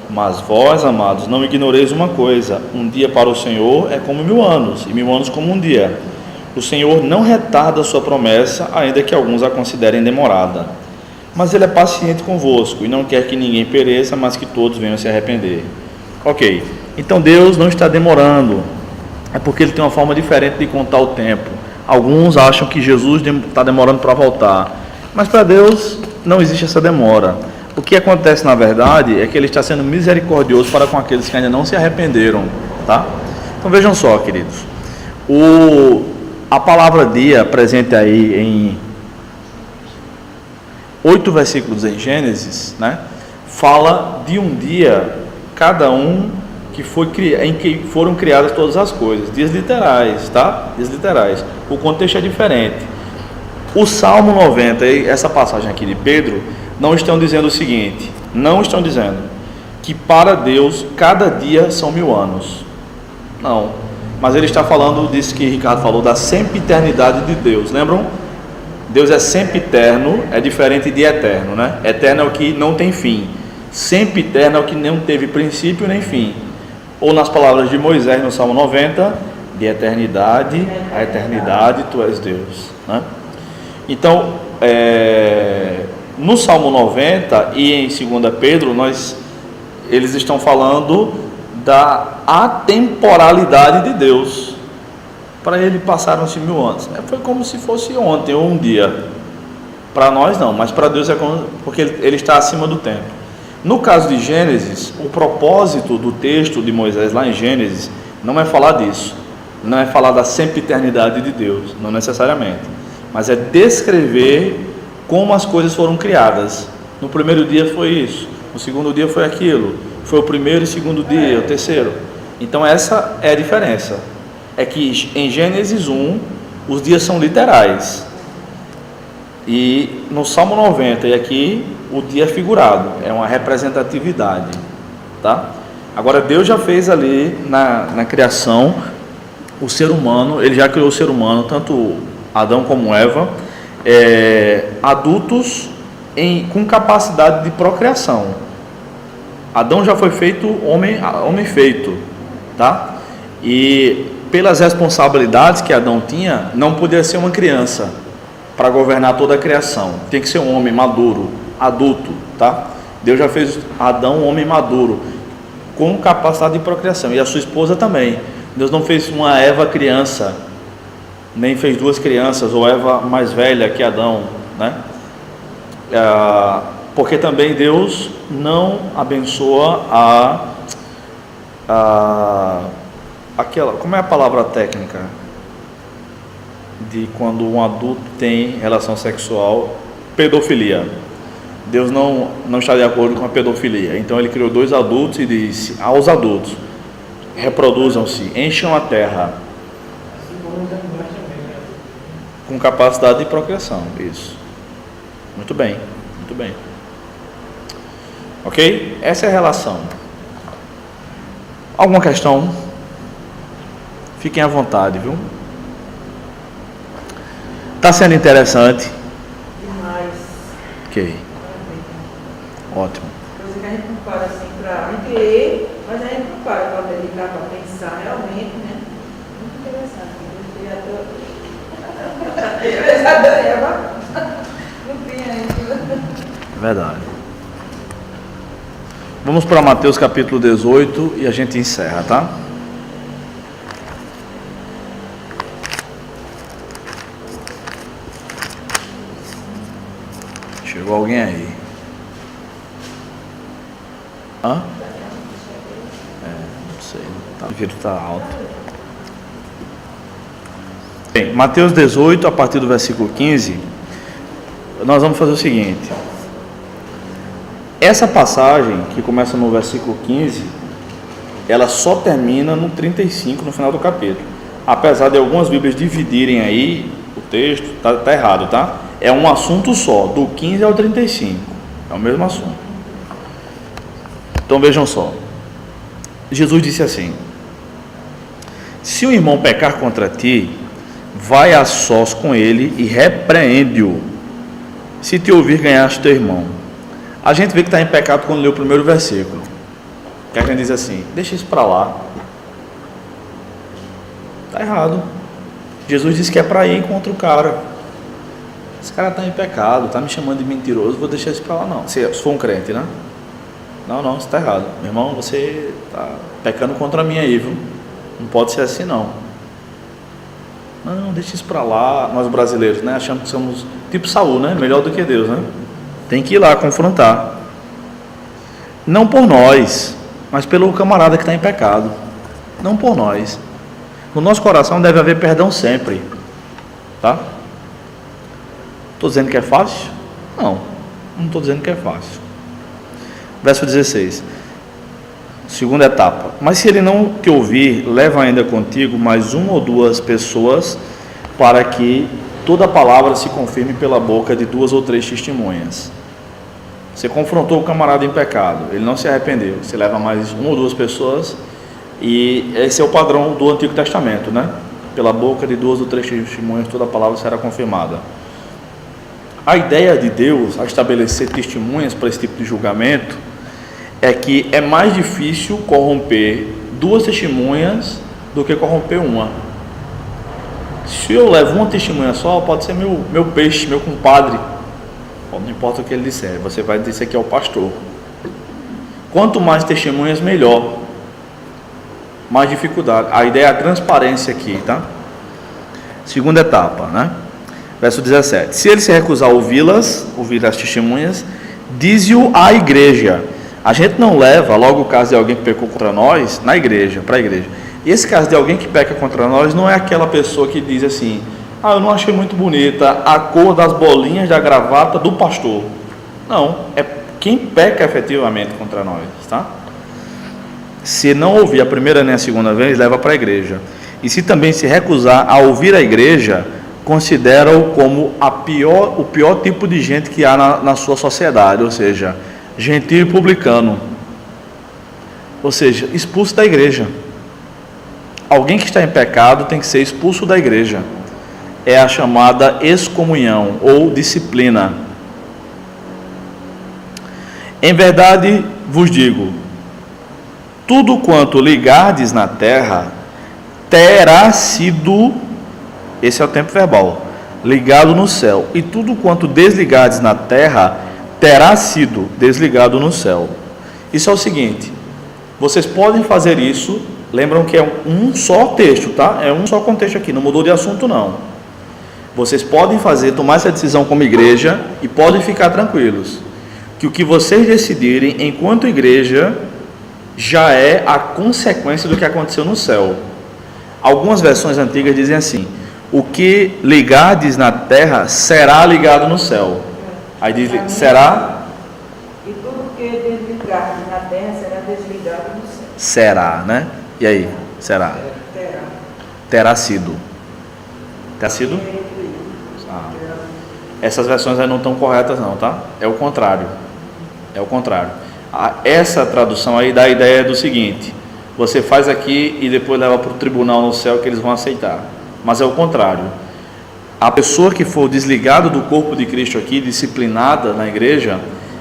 Mas vós, amados, não ignoreis uma coisa: um dia para o Senhor é como 1000 anos, e 1000 anos como um dia. O Senhor não retarda a sua promessa, ainda que alguns a considerem demorada. mas ele é paciente convosco e não quer que ninguém pereça, mas que todos venham se arrepender. Ok, então Deus não está demorando, é porque ele tem uma forma diferente de contar o tempo. Alguns acham que Jesus está demorando para voltar, mas para Deus não existe essa demora. O que acontece na verdade é que ele está sendo misericordioso para com aqueles que ainda não se arrependeram, tá? Então vejam só, queridos, a palavra dia presente aí em 8 versículos em Gênesis, né, fala de um dia, cada um em que foram criadas todas as coisas, dias literais, tá? Dias literais. O contexto é diferente. O Salmo 90 e essa passagem aqui de Pedro não estão dizendo o seguinte, não estão dizendo que para Deus cada dia são 1000 anos. Não, mas ele está falando disso que Ricardo falou, da sempiternidade de Deus. Lembram? Deus é sempiterno, é diferente de eterno, né? Eterno é o que não tem fim. Sempiterno é o que não teve princípio nem fim. Ou nas palavras de Moisés no Salmo 90, de eternidade a eternidade tu és Deus, né? Então, no Salmo 90 e em 2 Pedro, eles estão falando da atemporalidade de Deus. Para ele passaram-se 1000 anos, né? Foi como se fosse ontem ou um dia. Para nós não, mas para Deus é como, porque ele está acima do tempo. No caso de Gênesis, o propósito do texto de Moisés lá em Gênesis não é falar disso, não é falar da sempiternidade de Deus, não necessariamente, mas é descrever como as coisas foram criadas. No primeiro dia foi isso, no segundo dia foi aquilo, foi o primeiro e segundo dia, o terceiro. Então essa é a diferença, é que em Gênesis 1 os dias são literais, e no Salmo 90 e aqui o dia é figurado, é uma representatividade, tá? Agora Deus já fez ali na criação o ser humano, ele já criou o ser humano, tanto Adão como Eva, adultos com capacidade de procriação. Adão já foi feito homem feito, tá? E pelas responsabilidades que Adão tinha, não podia ser uma criança para governar toda a criação, tem que ser um homem maduro, adulto, tá? Deus já fez Adão um homem maduro, com capacidade de procriação, e a sua esposa também. Deus não fez uma Eva criança, nem fez 2 crianças, ou Eva mais velha que Adão, né? Porque também Deus não abençoa aquela, como é a palavra técnica de quando um adulto tem relação sexual? Pedofilia. Deus não está de acordo com a pedofilia. Então ele criou 2 adultos e disse aos adultos: reproduzam-se, encham a terra, com capacidade de procriação. Isso. Muito bem, muito bem. Ok? Essa é a relação. Alguma questão? Fiquem à vontade, viu? Está sendo interessante? Demais. Ok. Ótimo. Coisa que a gente não para assim para ler, mas a gente não para dedicar para pensar realmente, né? Muito interessante. Não tinha ainda. Verdade. Vamos para Mateus capítulo 18 e a gente encerra, tá? Chegou alguém aí? Hã? Não sei. O vídeo está alto. Bem, Mateus 18, a partir do versículo 15, nós vamos fazer o seguinte. Essa passagem, que começa no versículo 15, ela só termina no 35, no final do capítulo. Apesar de algumas Bíblias dividirem aí o texto, tá errado, tá? É um assunto só, do 15 ao 35. É o mesmo assunto. Então vejam só. Jesus disse assim: se o irmão pecar contra ti, vai a sós com ele e repreende-o. Se te ouvir, ganhaste teu irmão. A gente vê que está em pecado quando lê o primeiro versículo, que a gente diz assim: deixa isso para lá. Está errado. Jesus disse que é para ir contra o cara. esse cara está em pecado, está me chamando de mentiroso, vou deixar isso para lá não. Se for um crente, né? Não, você está errado. Meu irmão, você está pecando contra mim aí, viu? Não pode ser assim não. Não, deixa isso para lá. Nós brasileiros, né? Achamos que somos tipo Saul, né? Melhor do que Deus, né? Tem que ir lá confrontar. Não por nós, mas pelo camarada que está em pecado. Não por nós. No nosso coração deve haver perdão sempre. Tá? Estou dizendo que é fácil? Não estou dizendo que é fácil. Verso 16. Segunda etapa. Mas se ele não te ouvir, leva ainda contigo mais uma ou duas pessoas, para que toda palavra se confirme pela boca de 2 ou 3 testemunhas. Você confrontou o camarada em pecado, ele não se arrependeu, você leva mais 1 ou 2 pessoas, e esse é o padrão do Antigo Testamento, né? Pela boca de 2 ou 3 testemunhas toda palavra será confirmada. A ideia de Deus a estabelecer testemunhas para esse tipo de julgamento é que é mais difícil corromper 2 testemunhas do que corromper uma. Se eu levo uma testemunha só, pode ser meu peixe, meu compadre, não importa o que ele disser, você vai dizer que é o pastor. Quanto mais testemunhas, melhor. Mais dificuldade. A ideia é a transparência aqui, tá? Segunda etapa, né? Verso 17. Se ele se recusar a ouvir as testemunhas, dize-o à igreja. A gente não leva logo o caso de alguém que pecou contra nós na igreja, para a igreja. E esse caso de alguém que peca contra nós não é aquela pessoa que diz assim: eu não achei muito bonita a cor das bolinhas da gravata do pastor. Não, é quem peca efetivamente contra nós, tá? Se não ouvir a primeira nem a segunda vez, leva para a igreja. E se também se recusar a ouvir a igreja, considera-o como o pior tipo de gente que há na sua sociedade, ou seja, gentil e publicano, ou seja, expulso da igreja. Alguém que está em pecado tem que ser expulso da igreja. É a chamada excomunhão ou disciplina. Em verdade vos digo, tudo quanto ligardes na terra terá sido, esse é o tempo verbal, ligado no céu, e tudo quanto desligardes na terra terá sido desligado no céu. Isso é o seguinte: vocês podem fazer isso. Lembram que é um só texto, tá? É um só contexto aqui, não mudou de assunto não. Vocês podem tomar essa decisão como igreja e podem ficar tranquilos que o que vocês decidirem enquanto igreja já é a consequência do que aconteceu no céu. Algumas versões antigas dizem assim: o que ligardes na terra será ligado no céu. Aí diz, será? E tudo que desligardes na terra será desligado no céu. Será, né? E aí? Será? Terá sido. Terá sido? Essas versões aí não estão corretas não, tá? É o contrário. É o contrário. Essa tradução aí dá a ideia do seguinte: você faz aqui e depois leva para o tribunal no céu que eles vão aceitar. Mas é o contrário. A pessoa que for desligada do corpo de Cristo aqui, disciplinada na igreja,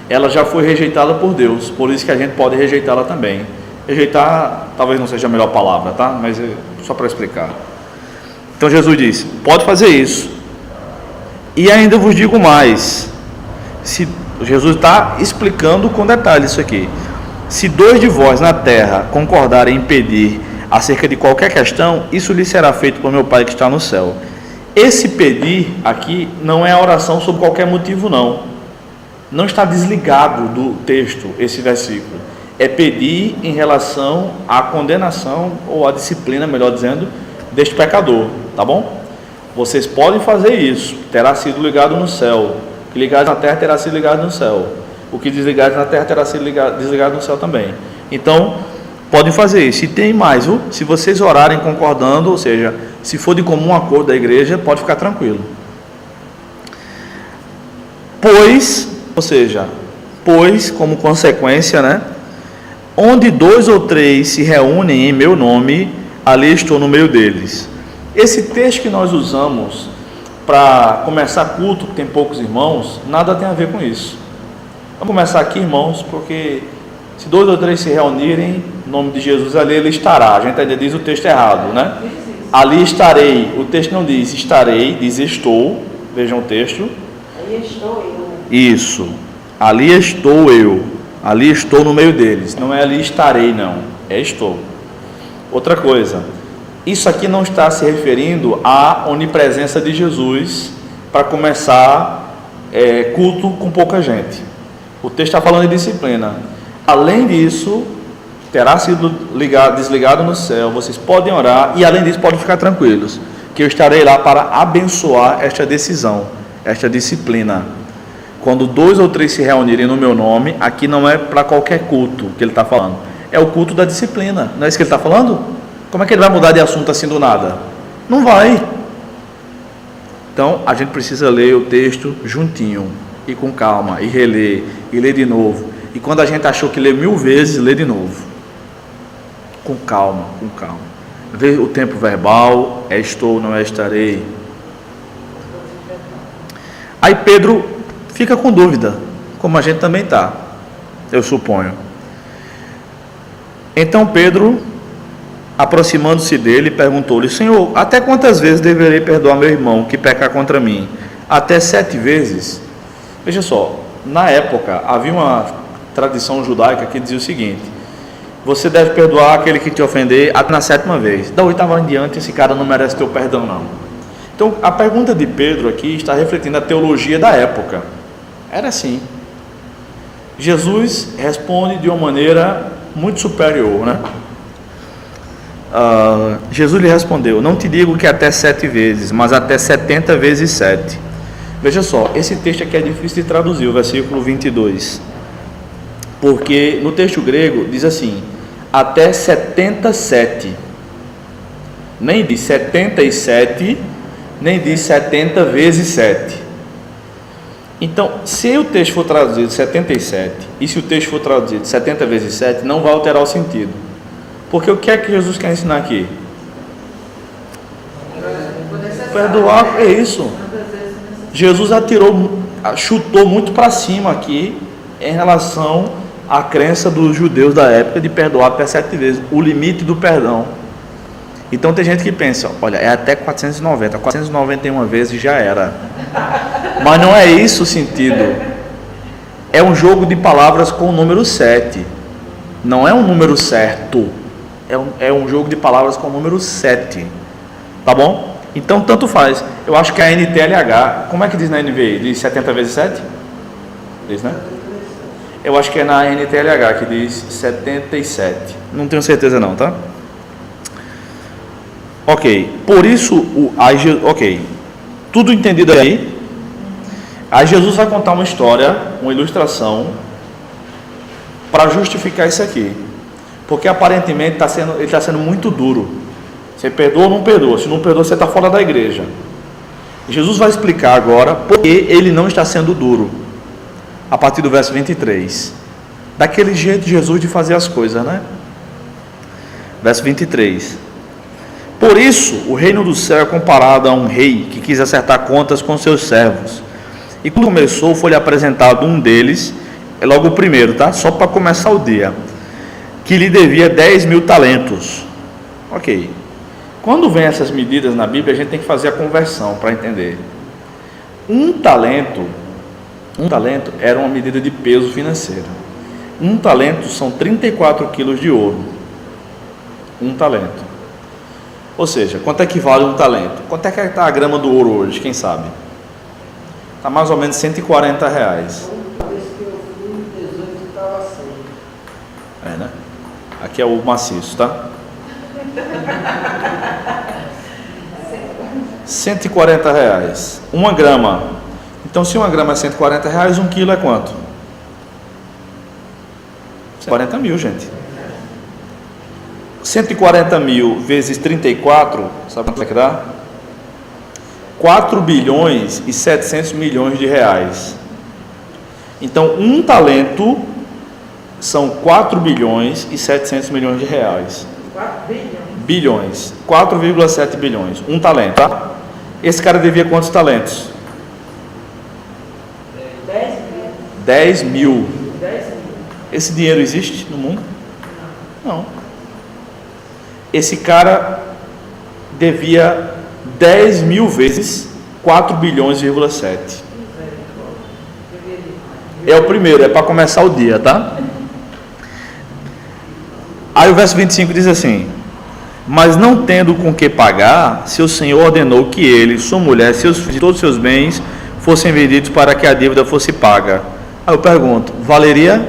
ela já foi rejeitada por Deus. Por isso que a gente pode rejeitá-la também. Rejeitar talvez não seja a melhor palavra, tá? Mas só para explicar. Então Jesus disse: pode fazer isso. E ainda vos digo mais. Jesus está explicando com detalhes isso aqui. Se 2 de vós na terra concordarem em pedir acerca de qualquer questão, isso lhe será feito por meu Pai que está no céu. Esse pedir aqui não é a oração sobre qualquer motivo não. Não está desligado do texto esse versículo. É pedir em relação à condenação ou à disciplina, melhor dizendo, deste pecador, tá bom? Vocês podem fazer isso, terá sido ligado no céu. O que ligado na terra terá sido ligado no céu. O que desligado na terra terá sido desligado no céu também. Então, podem fazer isso. E tem mais, viu? Se vocês orarem concordando, ou seja, se for de comum acordo da igreja, pode ficar tranquilo. Pois, ou seja, como consequência, né? Onde 2 ou 3 se reúnem em meu nome, ali estou no meio deles. Esse texto que nós usamos para começar culto, que tem poucos irmãos, nada tem a ver com isso. Vamos começar aqui, irmãos, porque se 2 ou 3 se reunirem em nome de Jesus, ali ele estará. A gente ainda diz o texto errado, né? Ali estarei. O texto não diz estarei, diz estou. Vejam o texto. Aí estou eu. Isso. Ali estou eu. Ali estou no meio deles. Não é ali estarei, não. É estou. Outra coisa. Isso aqui não está se referindo à onipresença de Jesus para começar culto com pouca gente. O texto está falando de disciplina. Além disso, terá sido desligado no céu. Vocês podem orar e, além disso, podem ficar tranquilos, que eu estarei lá para abençoar esta decisão, esta disciplina. Quando 2 ou 3 se reunirem no meu nome, aqui não é para qualquer culto que ele está falando, é o culto da disciplina. Não é isso que ele está falando? Como é que ele vai mudar de assunto assim do nada? Não vai. Então a gente precisa ler o texto juntinho e com calma, e reler, e ler de novo. E quando a gente achou que lê 1000 vezes, lê de novo, com calma, com calma. Ver o tempo verbal, é estou, não é estarei. Aí Pedro fica com dúvida, como a gente também está, eu suponho. Então Pedro, aproximando-se dele, perguntou-lhe: Senhor, até quantas vezes deverei perdoar meu irmão que pecar contra mim? Até 7 vezes? Veja só, na época havia uma tradição judaica que dizia o seguinte: você deve perdoar aquele que te ofender até na 7ª vez. Da 8ª em diante, esse cara não merece teu perdão, não. Então a pergunta de Pedro aqui está refletindo a teologia da época. Era assim. Jesus responde de uma maneira muito superior, né? Jesus lhe respondeu: não te digo que até 7 vezes, mas até 70 vezes 7. Veja só, esse texto aqui é difícil de traduzir, o versículo 22, porque no texto grego diz assim: até 77, nem diz 77, nem diz 70 vezes 7. Então, se o texto for traduzido 77, e se o texto for traduzido 70 vezes 7, não vai alterar o sentido. Porque o que é que Jesus quer ensinar aqui? Perdoar, é isso. Jesus chutou muito para cima aqui em relação à crença dos judeus da época de perdoar até 7 vezes, o limite do perdão. Então tem gente que pensa: olha, é até 490, 491 vezes já era. Mas não é isso o sentido. É um jogo de palavras com o número 7. Não é um número certo. É um jogo de palavras com o número 7. Tá bom? Então tanto faz. Eu acho que a NTLH, como é que diz na NVI? Diz 70 vezes 7? Diz, né? Eu acho que é na NTLH que diz 77. Não tenho certeza não, tá? Ok. Por isso, ok. Tudo entendido aí? Aí Jesus vai contar uma história, uma ilustração, para justificar isso aqui. Porque aparentemente ele está sendo muito duro. Você perdoa ou não perdoa? Se não perdoa, você está fora da igreja. Jesus vai explicar agora por que ele não está sendo duro. A partir do verso 23. Daquele jeito de Jesus de fazer as coisas, né? Verso 23. Por isso, o reino do céu é comparado a um rei que quis acertar contas com seus servos. E quando começou, foi-lhe apresentado um deles, é logo o primeiro, tá? Só para começar o dia, que lhe devia 10.000 talentos. Ok. Quando vem essas medidas na Bíblia, a gente tem que fazer a conversão para entender. Um talento era uma medida de peso financeiro. Um talento são 34 quilos de ouro. Um talento. Ou seja, quanto é que vale um talento? Quanto é que está a grama do ouro hoje? Quem sabe? Está mais ou menos R$140. Uma vez que eu fui, 18 estava 100. É, né? Aqui é o maciço, tá? R$140. 1 grama. Então, se 1 grama é R$140, 1 quilo é quanto? 40 mil, gente. 140 mil vezes 34, sabe quanto é que dá? 4 bilhões e 700 milhões de reais. Então, um talento são 4 bilhões e 700 milhões de reais. 4 Bilhões. 4,7 bilhões. Um talento, tá? Esse cara devia quantos talentos? 10 mil. Esse dinheiro existe no mundo? Não. Esse cara devia 10.000 vezes 4 bilhões,7. É o primeiro, é para começar o dia, tá? Aí o verso 25 diz assim: mas não tendo com que pagar, seu senhor ordenou que ele, sua mulher, seus filhos e todos os seus bens fossem vendidos para que a dívida fosse paga. Aí eu pergunto,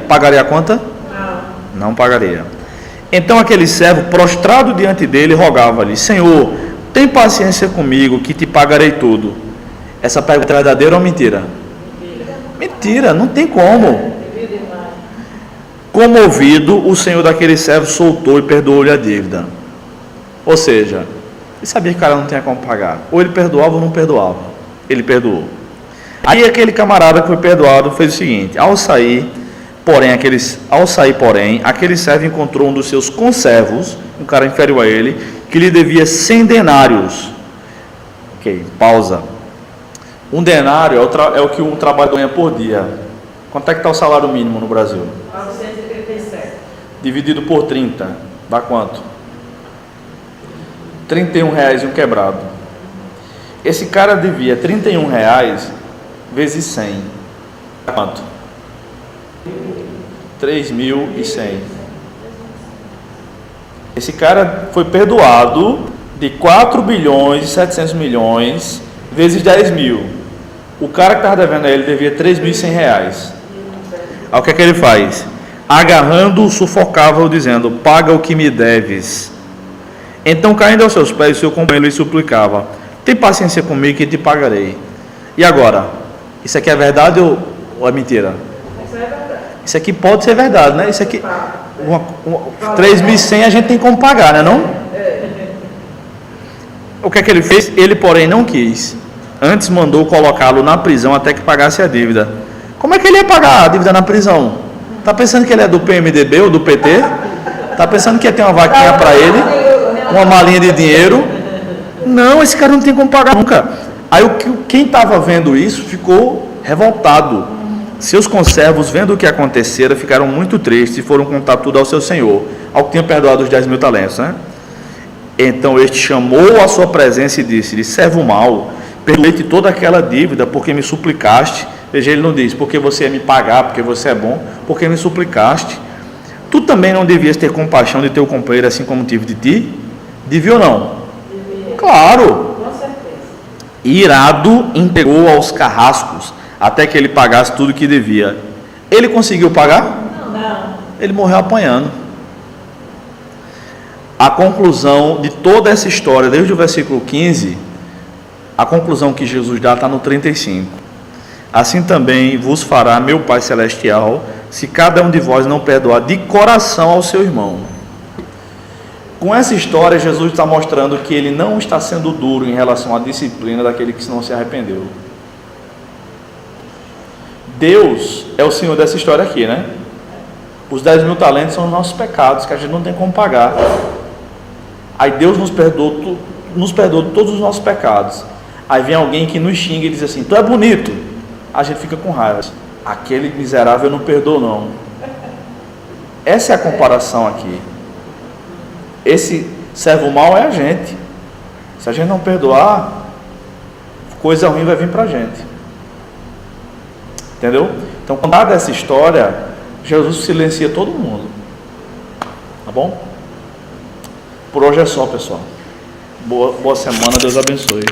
pagaria a conta? Não pagaria. Então aquele servo, prostrado diante dele, rogava-lhe: Senhor, tem paciência comigo, que te pagarei tudo. Essa pergunta é verdadeira ou mentira? Mentira, não tem como. Comovido, o senhor daquele servo soltou e perdoou-lhe a dívida. Ou seja, ele sabia que o cara não tinha como pagar. Ou ele perdoava ou não perdoava. Ele perdoou. Aí aquele camarada que foi perdoado fez o seguinte: ao sair, porém, aquele servo encontrou um dos seus conservos, um cara inferior a ele, que lhe devia 100 denários. Ok, pausa. Um denário é o que um trabalhador ganha por dia. Quanto é que está o salário mínimo no Brasil? 937. Dividido por 30, dá quanto? R$31 e um quebrado. Esse cara devia R$31 vezes 100. Dá quanto? 3.100. Esse cara foi perdoado de 4 bilhões e 700 milhões vezes 10 mil. O cara que estava devendo a ele devia R$3.100. Aí o que é que ele faz? Agarrando-o, sufocava-o, dizendo: paga o que me deves. Então, caindo aos seus pés, o seu companheiro lhe suplicava: tem paciência comigo que te pagarei. E agora? Isso aqui é verdade ou é mentira? Isso é verdade. Isso aqui pode ser verdade, né? Isso aqui, 3.100 a gente tem como pagar, né não? O que é que ele fez? Ele, porém, não quis. Antes mandou colocá-lo na prisão até que pagasse a dívida. Como é que ele ia pagar a dívida na prisão? Tá pensando que ele é do PMDB ou do PT? Tá pensando que ia ter uma vaquinha para ele? Uma malinha de dinheiro? Não, esse cara não tem como pagar nunca. Aí quem estava vendo isso ficou revoltado. Seus conservos, vendo o que acontecera, ficaram muito tristes e foram contar tudo ao seu senhor, ao que tinha perdoado os 10.000 talentos, né? Então este chamou à sua presença e disse-lhe: servo mau, perdoei-te toda aquela dívida porque me suplicaste. Veja, ele não diz porque você ia me pagar, porque você é bom, porque me suplicaste. Tu também não devias ter compaixão de teu companheiro assim como tive de ti? Devia ou não? Devia. Claro. Com certeza. Irado, entregou aos carrascos até que ele pagasse tudo que devia. Ele conseguiu pagar? Não. Ele morreu apanhando. A conclusão de toda essa história, desde o versículo 15, a conclusão que Jesus dá está no 35. Assim também vos fará meu Pai Celestial, se cada um de vós não perdoar de coração ao seu irmão. Com essa história, Jesus está mostrando que ele não está sendo duro em relação à disciplina daquele que não se arrependeu. Deus é o Senhor dessa história aqui, né? Os 10.000 talentos são os nossos pecados, que a gente não tem como pagar. Aí Deus nos perdoou todos os nossos pecados. Aí vem alguém que nos xinga e diz assim: tu é bonito. A gente fica com raiva. Aquele miserável eu não perdoo não. Essa é a comparação aqui. Esse servo mau é a gente. Se a gente não perdoar, coisa ruim vai vir pra gente. Entendeu? Então, quando dada essa história, Jesus silencia todo mundo. Tá bom? Por hoje é só, pessoal. Boa semana, Deus abençoe.